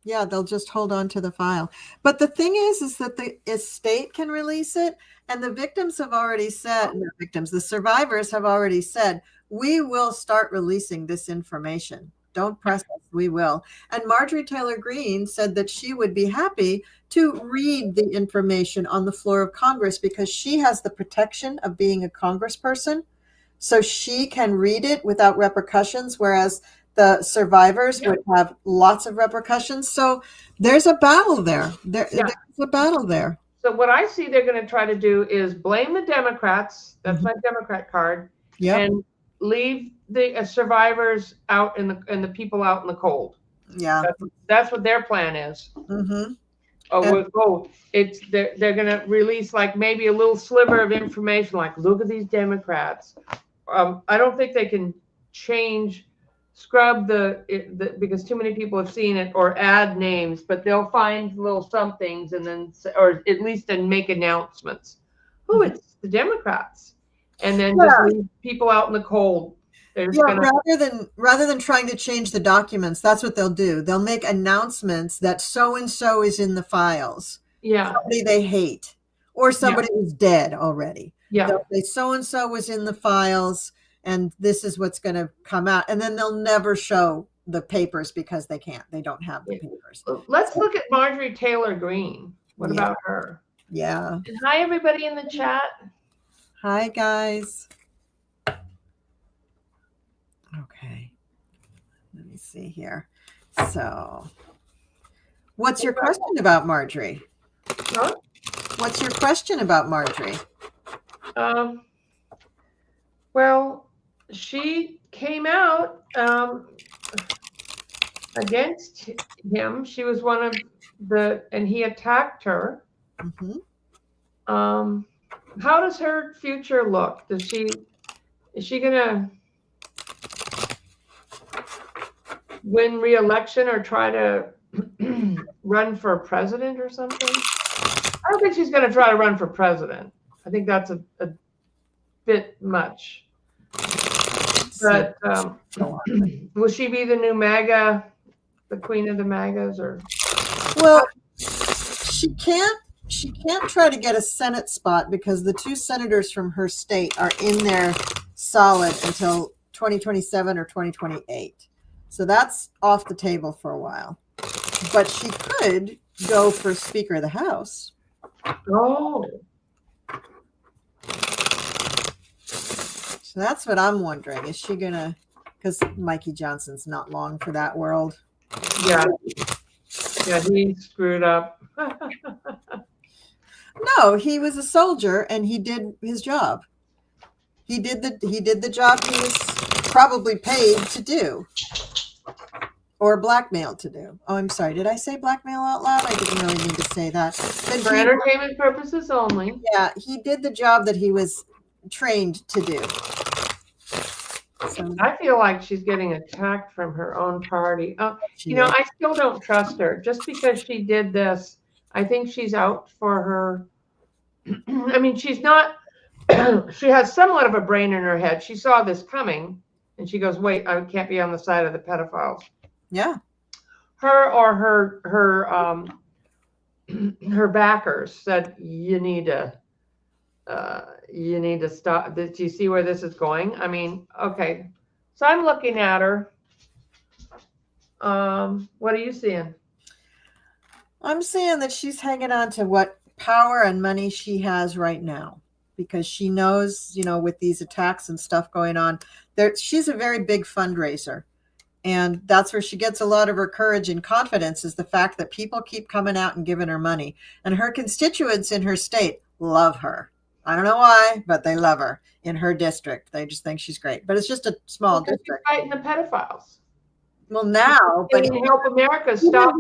S1: They'll just hold on to the file. But the thing is that the estate can release it, and the victims have already said, the survivors have already said, we will start releasing this information. Don't press us, we will. And Marjorie Taylor Greene said that she would be happy to read the information on the floor of Congress because she has the protection of being a congressperson. So she can read it without repercussions, whereas the survivors would have lots of repercussions. So there's a battle there. There's a battle there.
S2: So what I see they're going to try to do is blame the Democrats. That's my Democrat card.
S1: Yeah.
S2: And leave the survivors out and the people out in the cold.
S1: Yeah.
S2: That's what their plan is.
S1: Mm-hmm.
S2: They're going to release like maybe a little sliver of information, like look at these Democrats. I don't think they can scrub because too many people have seen it, or add names, but they'll find little somethings and then, or at least then make announcements. It's the Democrats, and then just leave people out in the cold.
S1: Rather than trying to change the documents, that's what they'll do. They'll make announcements that so and so is in the files.
S2: Yeah,
S1: somebody they hate, or somebody who's dead already.
S2: Yeah,
S1: they'll say so and so was in the files, and this is what's going to come out. And then they'll never show the papers because they can't. They don't have the papers.
S2: Let's look at Marjorie Taylor Greene. What about her?
S1: Yeah.
S2: And hi, everybody in the chat.
S1: Hi, guys. Okay. Let me see here. So, what's your question about Marjorie?
S2: Huh?
S1: What's your question about Marjorie?
S2: Well, she came out against him. She was one of and he attacked her.
S1: Mm-hmm.
S2: How does her future look? Is she gonna win re-election or try to run for president or something? I don't think she's going to try to run for president. I think that's a bit much. But will she be the new MAGA, the queen of the MAGAs, or?
S1: Well, she can't try to get a Senate spot because the two senators from her state are in there solid until 2027 or 2028. So that's off the table for a while. But she could go for Speaker of the House.
S2: Oh.
S1: So that's what I'm wondering. Is she going to, because Mikey Johnson's not long for that world.
S2: Yeah. Yeah, he screwed up.
S1: No, he was a soldier and he did his job. He did the job he was probably paid to do. Or blackmailed to do. Oh, I'm sorry. Did I say blackmail out loud? I didn't really need to say that. But
S2: for entertainment purposes only.
S1: Yeah, he did the job that he was trained to do. So,
S2: I feel like she's getting attacked from her own party. I still don't trust her. Just because she did this, I think she's out for her. I mean, she's not. She has somewhat of a brain in her head. She saw this coming, and she goes, "Wait, I can't be on the side of the pedophiles."
S1: Yeah. Her
S2: or her backers said, you need to stop. Do you see where this is going? I mean, okay. So I'm looking at her. What are you seeing?
S1: I'm seeing that she's hanging on to what power and money she has right now. because she knows, with these attacks and stuff going on, she's a very big fundraiser. And that's where she gets a lot of her courage and confidence, is the fact that people keep coming out and giving her money. And her constituents in her state love her. I don't know why, but they love her in her district. They just think she's great. But it's just a small district.
S2: She's fighting the pedophiles.
S1: Well, now, but
S2: help America stop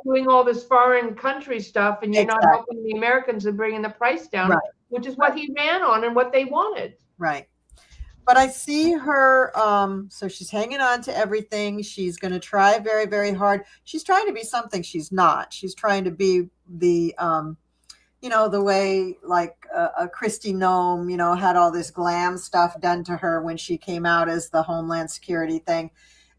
S2: doing all this foreign country stuff, and you're not helping the Americans and bringing the price down, which is what he ran on and what they wanted.
S1: Right. But I see her, so she's hanging on to everything. She's going to try very, very hard. She's trying to be something she's not. She's trying to be the, the way like a Christy Nome, had all this glam stuff done to her when she came out as the Homeland Security thing.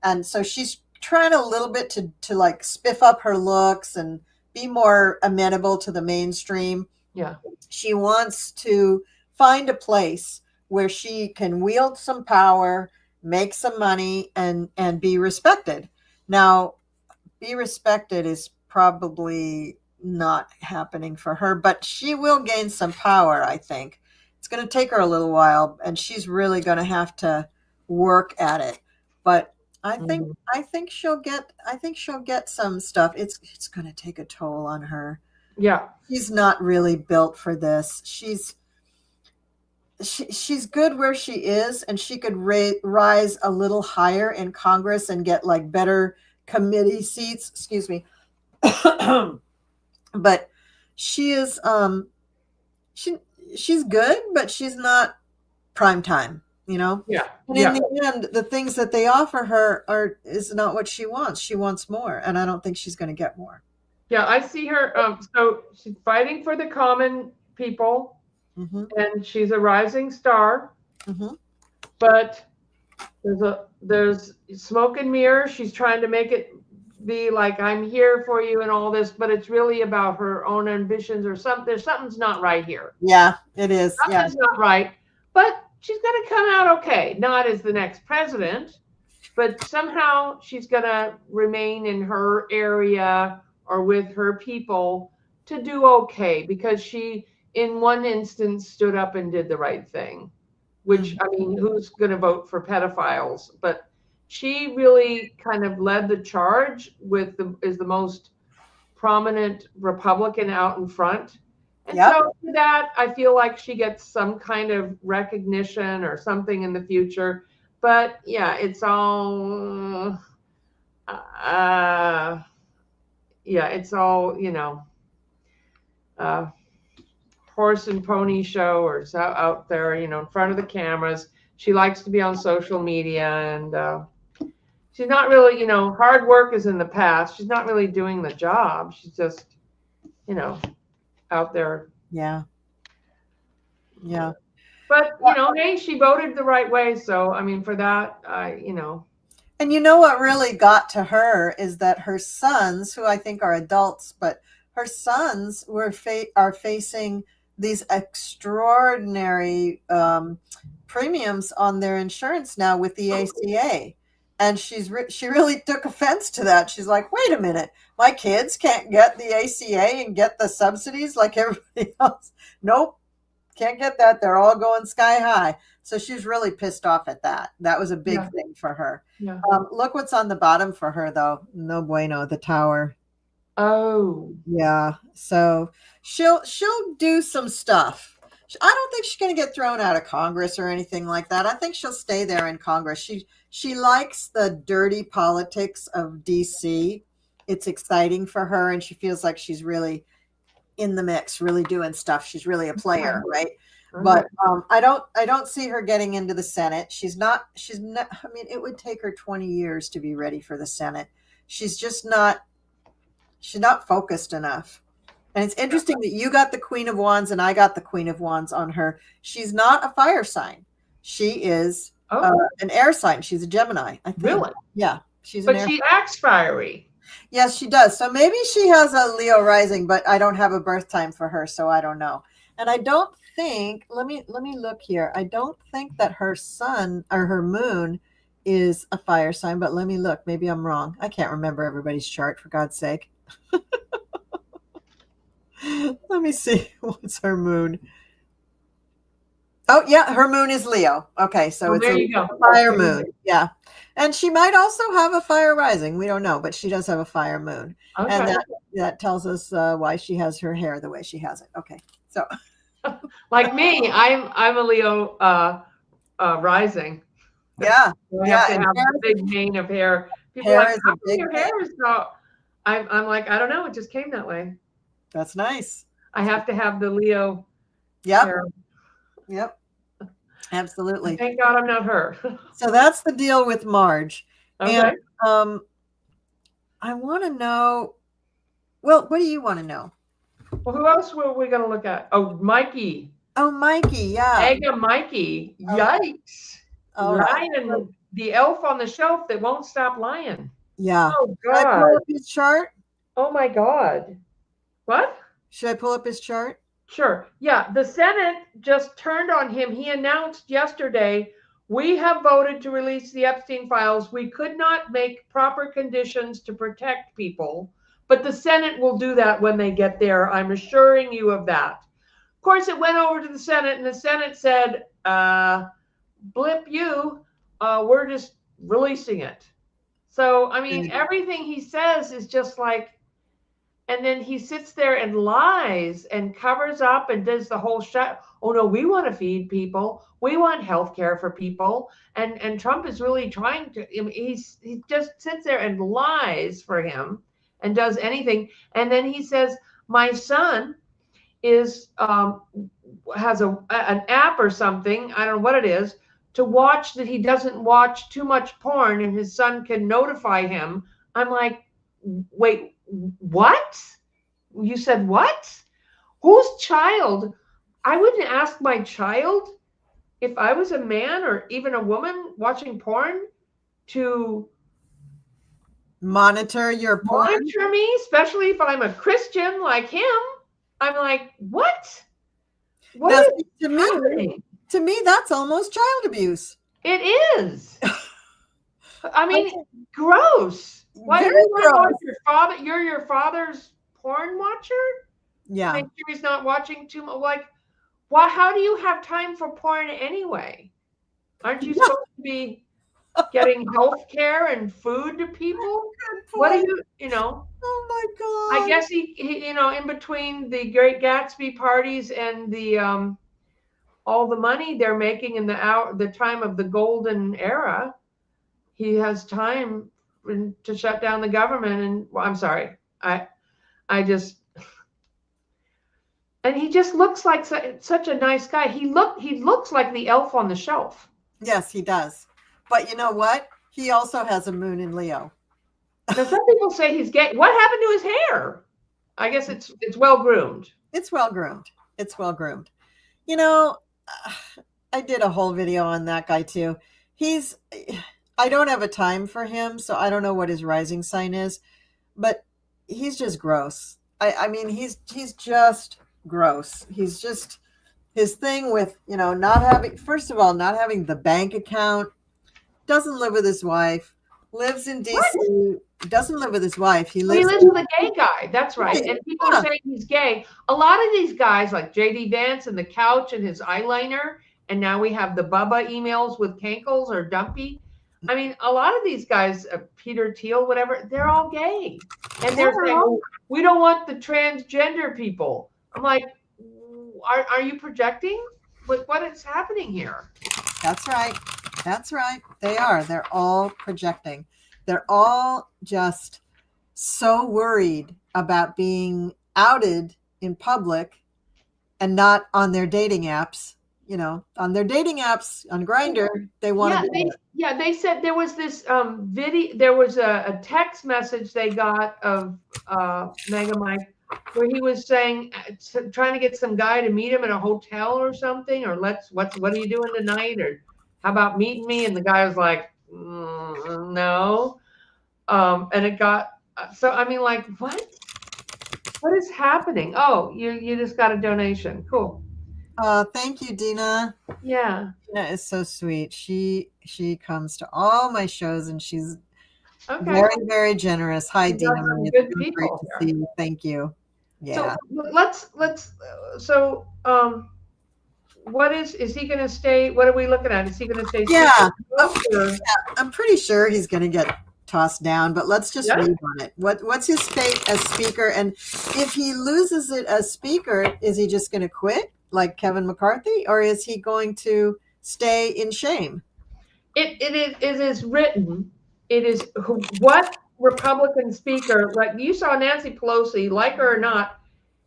S1: And so she's trying a little bit to like spiff up her looks and be more amenable to the mainstream.
S2: Yeah.
S1: She wants to find a place where she can wield some power, make some money, and be respected. Now, be respected is probably not happening for her, but she will gain some power, I think. It's going to take her a little while, and she's really going to have to work at it. But I think she'll get some stuff. It's going to take a toll on her.
S2: Yeah.
S1: She's not really built for this. She's good where she is, and she could rise a little higher in Congress and get like better committee seats. Excuse me. But she is she's good, but she's not prime time,
S2: Yeah.
S1: And in the end, the things that they offer her is not what she wants. She wants more, and I don't think she's going to get more.
S2: Yeah, I see her. So she's fighting for the common people.
S1: Mm-hmm.
S2: And she's a rising star,
S1: mm-hmm.
S2: but there's smoke and mirrors. She's trying to make it be like, I'm here for you and all this, but it's really about her own ambitions or something. Something's not right here.
S1: Yeah, it is.
S2: Something's not right, but she's going to come out okay. Not as the next president, but somehow she's going to remain in her area or with her people to do okay, because she, in one instance, stood up and did the right thing, which, I mean, who's going to vote for pedophiles? But she really kind of led the charge is the most prominent Republican out in front. And so for that, I feel like she gets some kind of recognition or something in the future. But yeah, it's all, it's all, horse and pony show, or out there, in front of the cameras. She likes to be on social media, and she's not really, hard work is in the past. She's not really doing the job. She's just, out there.
S1: Yeah.
S2: But, hey, she voted the right way. So, I mean, for that,
S1: And what really got to her is that her sons, who I think are adults, but her sons are facing these extraordinary premiums on their insurance now with the ACA. And she really took offense to that. She's like, wait a minute, my kids can't get the ACA and get the subsidies like everybody else. Nope, can't get that. They're all going sky high. So she's really pissed off at that. That was a big thing for her.
S2: Yeah.
S1: Look what's on the bottom for her, though. No bueno, the tower.
S2: Oh.
S1: Yeah. So she'll do some stuff. I don't think she's going to get thrown out of Congress or anything like that. I think she'll stay there in Congress. She likes the dirty politics of DC. It's exciting for her, and she feels like she's really in the mix, really doing stuff. She's really a player, right? But I don't see her getting into the Senate. She's not, I mean, it would take her 20 years to be ready for the Senate. She's not focused enough. And it's interesting that you got the Queen of Wands and I got the Queen of Wands on her. She's not a fire sign. She is an air sign. She's a Gemini, I think. Really? Yeah.
S2: But she acts fiery.
S1: Yes, she does. So maybe she has a Leo rising, but I don't have a birth time for her, so I don't know. And I don't think, let me look here. I don't think that her sun or her moon is a fire sign, but let me look. Maybe I'm wrong. I can't remember everybody's chart, for God's sake. Let me see. What's her moon? Oh, yeah, her moon is Leo. Okay, so
S2: Well,
S1: it's
S2: there
S1: a
S2: you go.
S1: fire moon. Yeah. And she might also have a fire rising. We don't know, but she does have a fire moon. And
S2: Okay.
S1: that tells us why she has her hair the way she has it. Okay. So
S2: Like me, I'm a Leo rising.
S1: yeah.
S2: So I have
S1: Yeah.
S2: to
S1: And
S2: have the big mane of hair. People are
S1: hair
S2: like,
S1: is
S2: how
S1: a
S2: come
S1: big
S2: your
S1: thing.
S2: hair is so? I'm like, I don't know. It just came that way.
S1: That's nice.
S2: I have to have the Leo
S1: Yep.
S2: hair.
S1: Yep. Absolutely.
S2: Thank God I'm not her.
S1: So that's the deal with Marge. And
S2: Okay.
S1: I want to know, well, what do you want to know?
S2: Well, who else were we going to look at? Oh, Mikey.
S1: Oh, Mikey. Yeah.
S2: Ega Mikey.
S1: Okay.
S2: Yikes.
S1: All right.
S2: Lying. The elf on the shelf that won't stop lying.
S1: Yeah.
S2: Oh,
S1: Should I
S2: God.
S1: pull up his chart?
S2: Oh, my God. What?
S1: Should I pull up his chart?
S2: Sure. Yeah. The Senate just turned on him. He announced yesterday, we have voted to release the Epstein files. We could not make proper conditions to protect people, but the Senate will do that when they get there. I'm assuring you of that. Of course, it went over to the Senate, and the Senate said, blip you, we're just releasing it. So, I mean, everything he says is just like, and then he sits there and lies and covers up and does the whole shut. Oh no, we want to feed people. We want health care for people. And Trump is really trying to, I mean, he just sits there and lies for him and does anything. And then he says, my son is has an app or something, I don't know what it is, to watch that he doesn't watch too much porn and his son can notify him. I'm like, wait, what? You said what? Whose child? I wouldn't ask my child if I was a man or even a woman watching porn to
S1: Monitor your porn.
S2: monitor me, especially if I'm a Christian like him. I'm like, what? What
S1: Now,
S2: is happening?
S1: To me, that's almost child abuse.
S2: It is. I mean, gross. Why do
S1: Very
S2: you want to
S1: gross.
S2: watch your father? You're your father's porn watcher?
S1: Yeah.
S2: Make sure he's not watching too much. Like, why? How do you have time for porn anyway? Aren't you supposed to be getting health care and food to people? What do you know?
S1: Oh my God.
S2: I guess he in between the Great Gatsby parties and the all the money they're making in the time of the golden era, he has time to shut down the government. And well, I'm sorry, I just, and he just looks like such a nice guy. He looks like the elf on the shelf.
S1: Yes, he does. But you know what? He also has a moon in Leo.
S2: Now, some people say he's gay. What happened to his hair? I guess it's well groomed.
S1: It's well groomed. It's well groomed. You know, I did a whole video on that guy too. I don't have a time for him, so I don't know what his rising sign is, but he's just gross. I mean, he's just gross. He's just, his thing with, not having, first of all, not having the bank account, doesn't live with his wife, lives in DC, what? Doesn't live with his wife. He lives
S2: with a gay guy. That's right. And people are saying he's gay. A lot of these guys like JD Vance and the couch and his eyeliner, and now we have the Bubba emails with Cankles or Dumpy. I mean, a lot of these guys, Peter Thiel, whatever, they're all gay. And they're saying, oh, we don't want the transgender people. I'm like, are you projecting? What is happening here?
S1: That's right. That's right. They are. They're all projecting. They're all just so worried about being outed in public and not on their dating apps. On their dating apps, on Grindr, they want to.
S2: They said there was this video. There was a text message they got of Mega Mike where he was saying, trying to get some guy to meet him at a hotel or something, or what are you doing tonight, or how about meeting me? And the guy was like, no. And it got so. I mean, like, what is happening? Oh, you just got a donation. Cool.
S1: Thank you, Dina.
S2: Yeah.
S1: Dina is so sweet. She comes to all my shows and she's very, very generous. Hi, Dina.
S2: It's good people
S1: great to see you. Thank you. Yeah.
S2: So let's what is he going to stay? What are we looking at? Is he going to stay?
S1: Yeah.
S2: Or?
S1: I'm pretty sure he's going to get tossed down, but let's just
S2: Yeah.
S1: read on it. What's his fate as speaker? And if he loses it as speaker, is he just going to quit like Kevin McCarthy, or is he going to stay in shame?
S2: It is written. It is what Republican speaker, like you saw Nancy Pelosi, like her or not,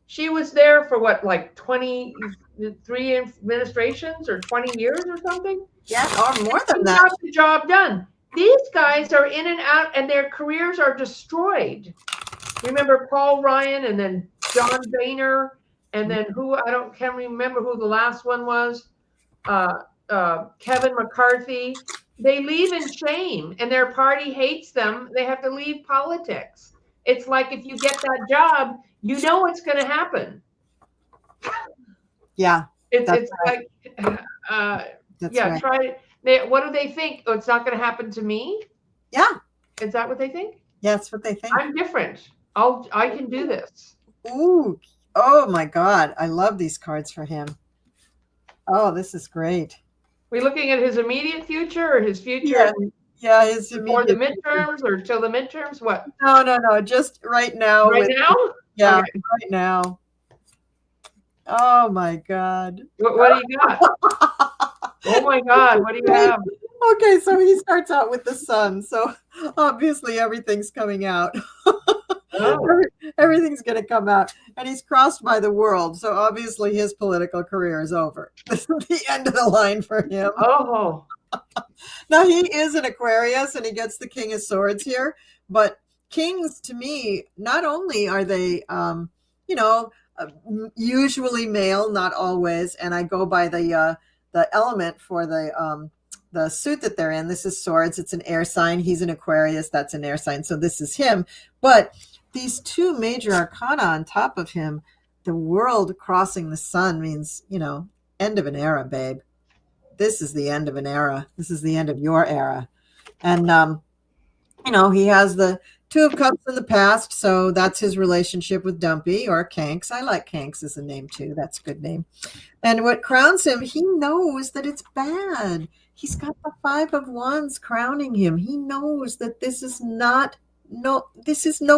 S2: she was there for what, like 23 administrations or 20 years or something?
S1: Yeah, or more than that.
S2: Got the job done. These guys are in and out, and their careers are destroyed. Remember Paul Ryan, and then John Boehner, and then can't remember who the last one was. Kevin McCarthy. They leave in shame, and their party hates them. They have to leave politics. It's like if you get that job, you know it's going to happen.
S1: Yeah.
S2: It's right. Like, yeah,
S1: right.
S2: try it. What do they think? Oh, it's not going to happen to me?
S1: Yeah.
S2: Is that what they think?
S1: Yeah, that's what they think.
S2: I'm different. I can do this.
S1: Ooh. Oh my God. I love these cards for him. Oh, this is great.
S2: We looking at his immediate future or his future?
S1: Yeah, his
S2: before the midterms or till the midterms? What?
S1: No. Just right now.
S2: Right now?
S1: Yeah, okay. Right now. Oh my God.
S2: What do you got? Oh my God, what do you have?
S1: Okay, so he starts out with the sun. So obviously everything's coming out. Oh. Everything's going to come out. And he's crossed by the world. So obviously his political career is over. This is the end of the line for him.
S2: Oh.
S1: Now he is an Aquarius and he gets the King of Swords here. But kings, to me, not only are they, usually male, not always. And I go by the element for the suit that they're in. This is swords. It's an air sign. He's an Aquarius. That's an air sign. So this is him. But these two major arcana on top of him, the world crossing the sun means, end of an era, babe. This is the end of an era. This is the end of your era. And, he has the Two of Cups in the past. So that's his relationship with Dumpy or Kanks. I like Kanks as a name too. That's a good name. And what crowns him, he knows that it's bad. He's got the Five of Wands crowning him. He knows that this is no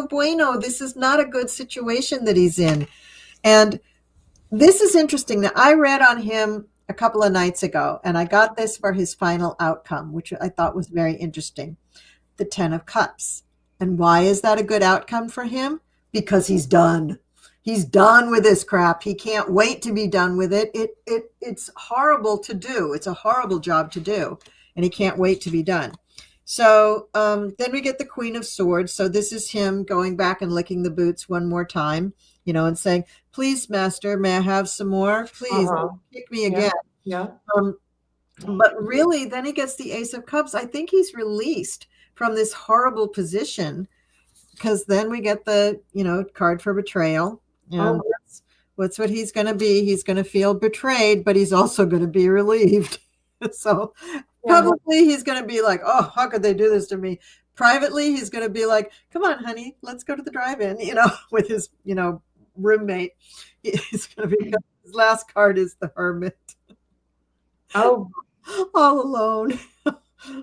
S1: bueno. This is not a good situation that he's in. And this is interesting. Now, I read on him a couple of nights ago, and I got this for his final outcome, which I thought was very interesting. The 10 of Cups. And why is that a good outcome for him? Because he's done. He's done with this crap. He can't wait to be done with it. It's horrible to do. It's a horrible job to do. And he can't wait to be done. So then we get the Queen of Swords. So this is him going back and licking the boots one more time, and saying, please, master, may I have some more? Please, kick me again.
S2: Yeah.
S1: But really, then he gets the Ace of Cups. I think he's released from this horrible position because then we get the, card for betrayal. And that's what he's going to be. He's going to feel betrayed, but he's also going to be relieved. So publicly, he's going to be like, oh, how could they do this to me? Privately, he's going to be like, come on, honey, let's go to the drive-in, with his, roommate. He's going to be, his last card is the Hermit.
S2: Oh.
S1: All alone.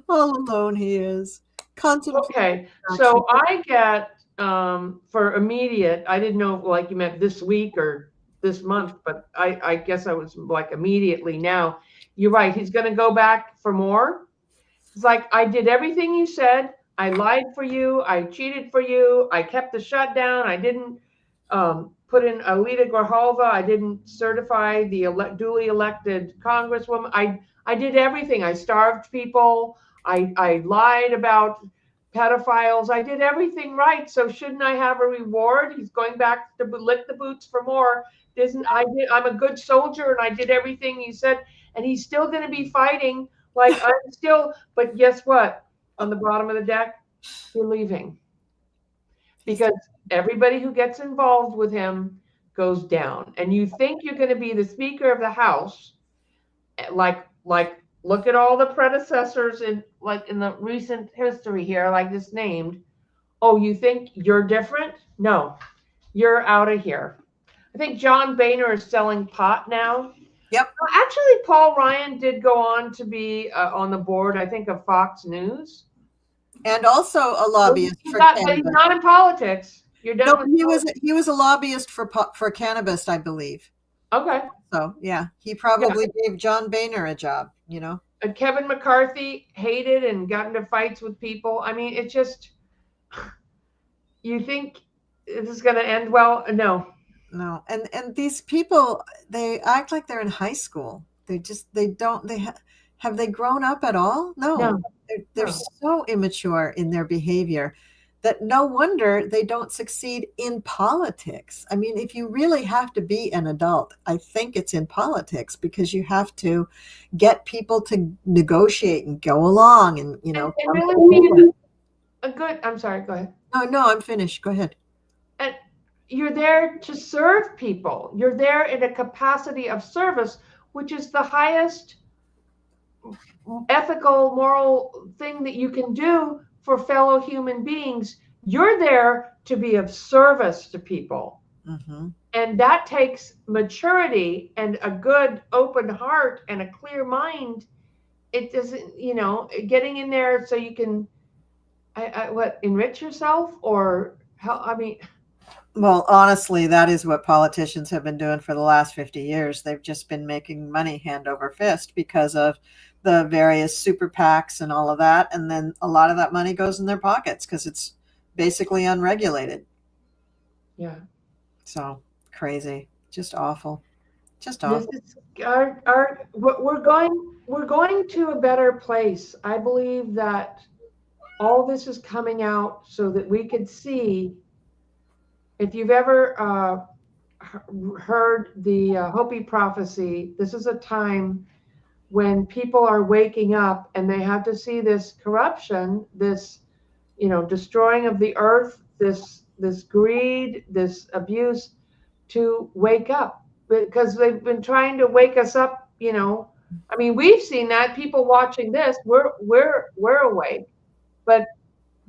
S1: All alone he is.
S2: Okay, so I get, for immediate, I didn't know like you meant this week or this month, but I guess I was like immediately now. You're right. He's going to go back for more. It's like, I did everything you said. I lied for you. I cheated for you. I kept the shutdown. I didn't put in Alita Grijalva. I didn't certify the duly elected congresswoman. I did everything. I starved people. I lied about pedophiles. I did everything right. So shouldn't I have a reward? He's going back to lick the boots for more. I'm a good soldier and I did everything he said. And he's still going to be fighting like I'm still. But guess what? On the bottom of the deck, you're leaving. Because everybody who gets involved with him goes down. And you think you're going to be the Speaker of the House, like look at all the predecessors in the recent history here, like this named. Oh, you think you're different? No, you're out of here. I think John Boehner is selling pot now.
S1: Yep.
S2: Actually, Paul Ryan did go on to be on the board, I think, of Fox News.
S1: And also a lobbyist for
S2: But he's
S1: cannabis.
S2: not in politics. You're done.
S1: No, he was a lobbyist for cannabis, I believe.
S2: Okay.
S1: So yeah, he probably gave John Boehner a job, you know.
S2: And Kevin McCarthy hated and got into fights with people. I mean, it just, you think this is going to end well? No.
S1: No. And these people, they act like they're in high school. They don't, have they grown up at all? No. They're so immature in their behavior that no wonder they don't succeed in politics. I mean, if you really have to be an adult, I think it's in politics, because you have to get people to negotiate and go along and, you know.
S2: And really a good, I'm sorry, go ahead.
S1: No, I'm finished. Go ahead.
S2: And you're there to serve people. You're there in a capacity of service, which is the highest ethical, moral thing that you can do for fellow human beings. You're there to be of service to people.
S1: Mm-hmm.
S2: And that takes maturity and a good open heart and a clear mind. It doesn't, you know, getting in there so you can, enrich yourself or help. I mean,
S1: well, honestly, that is what politicians have been doing for the last 50 years. They've just been making money hand over fist because of the various super PACs and all of that. And then a lot of that money goes in their pockets because it's basically unregulated.
S2: Yeah.
S1: So crazy. Just awful. Just awful.
S2: This is we're going to a better place. I believe that all this is coming out so that we could see. If you've ever heard the Hopi prophecy, this is a time when people are waking up and they have to see this corruption, this, you know, destroying of the earth, this greed, this abuse, to wake up, because they've been trying to wake us up. You know, I mean, we've seen that, people watching this, we're awake, but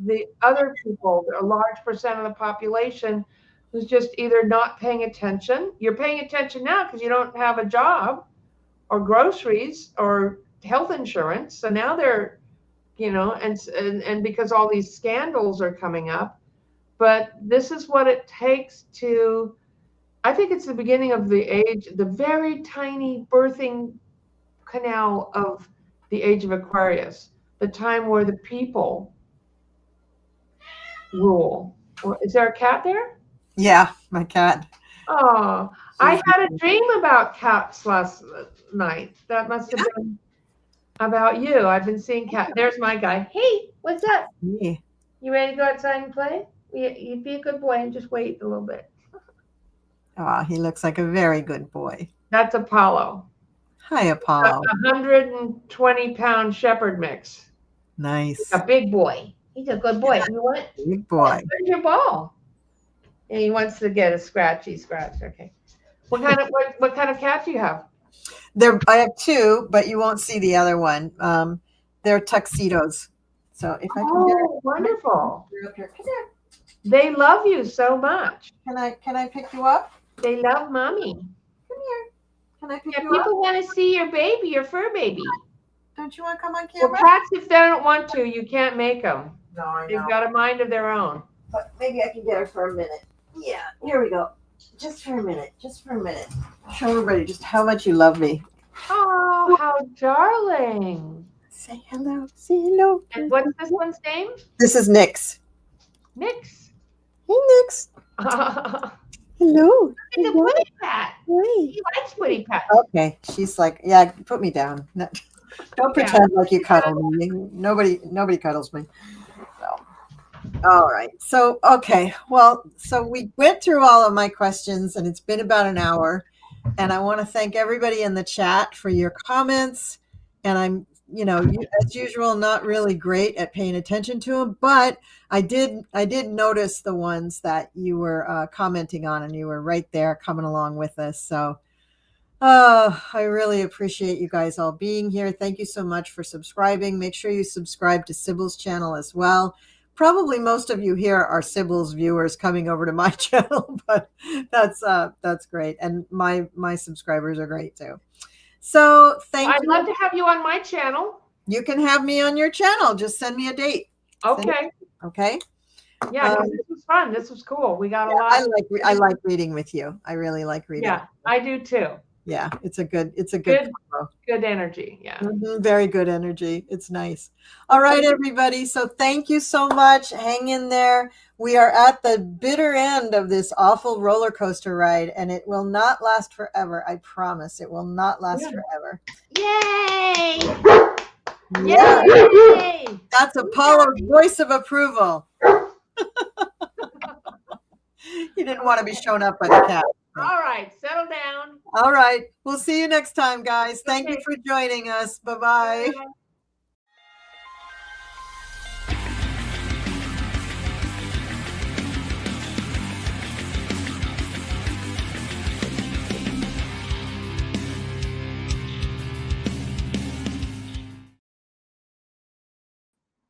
S2: the other people, a large percent of the population, who's just either not paying attention. You're paying attention now because you don't have a job or groceries or health insurance. So now they're, you know, and because all these scandals are coming up. But this is what it takes to, I think it's the beginning of the age, the very tiny birthing canal of the age of Aquarius, the time where the people rule. Is there a cat there?
S1: Yeah, my cat.
S2: Oh, I had a dream about cats last night. That must have been about you. I've been seeing cat. There's my guy. Hey, what's up?
S1: Yeah.
S2: You ready to go outside and play? You be a good boy and just wait a little bit.
S1: Oh, he looks like a very good boy.
S2: That's Apollo.
S1: Hi, Apollo.
S2: 120-pound shepherd mix.
S1: Nice.
S2: A big boy. He's a good boy. You want?
S1: Big boy.
S2: Where's your ball? And he wants to get a scratchy scratch. Okay. What kind of cat do you have?
S1: I have two, but you won't see the other one. They're tuxedos. So if I can
S2: wonderful. They love you so much.
S1: Can I pick you up?
S2: They love mommy.
S1: Come here. Can I pick you
S2: People
S1: up?
S2: want to see your baby, your fur baby.
S1: Don't you want to come on camera?
S2: Well, cats, if they don't want to, you can't make them.
S1: No, I know.
S2: They've got a mind of their own.
S1: But maybe I can get her for a minute. Yeah, here we go. Just for a minute. Show everybody just how much you love me.
S2: Oh, how darling.
S1: Say hello. Say hello.
S2: And what's this one's name?
S1: This is Nyx.
S2: Nyx.
S1: Hey, Nyx. Hello.
S2: It's a woody pat.
S1: Hey.
S2: He likes woody pat.
S1: Okay. She's like, yeah, put me down. No, don't pretend like you cuddle me. Nobody cuddles me. So, all right. So, okay. Well, so we went through all of my questions and it's been about an hour. And I want to thank everybody in the chat for your comments. And I'm, as usual, not really great at paying attention to them, but I did notice the ones that you were commenting on, and you were right there coming along with us. So I really appreciate you guys all being here. Thank you so much for subscribing. Make sure you subscribe to Sibyl's channel as well. Probably most of you here are Sibyl's viewers coming over to my channel, but that's great. And my subscribers are great too. So thank
S2: I'd
S1: you.
S2: love to have you on my channel.
S1: You can have me on your channel. Just send me a date.
S2: Okay.
S1: Okay.
S2: Yeah, this was fun. This was cool. We got a lot.
S1: I like reading with you. I really like reading.
S2: Yeah, I do too.
S1: Yeah, it's a good
S2: good energy. Yeah.
S1: Very good energy. It's nice. All right, everybody. So thank you so much. Hang in there. We are at the bitter end of this awful roller coaster ride, and it will not last forever. I promise it will not last forever.
S2: Yay!
S1: Yeah.
S2: Yay!
S1: That's Apollo's voice of approval. He didn't want to be shown up by the cat.
S2: All right, settle down.
S1: All right. We'll see you next time, guys. Thank you for joining us. Bye-bye.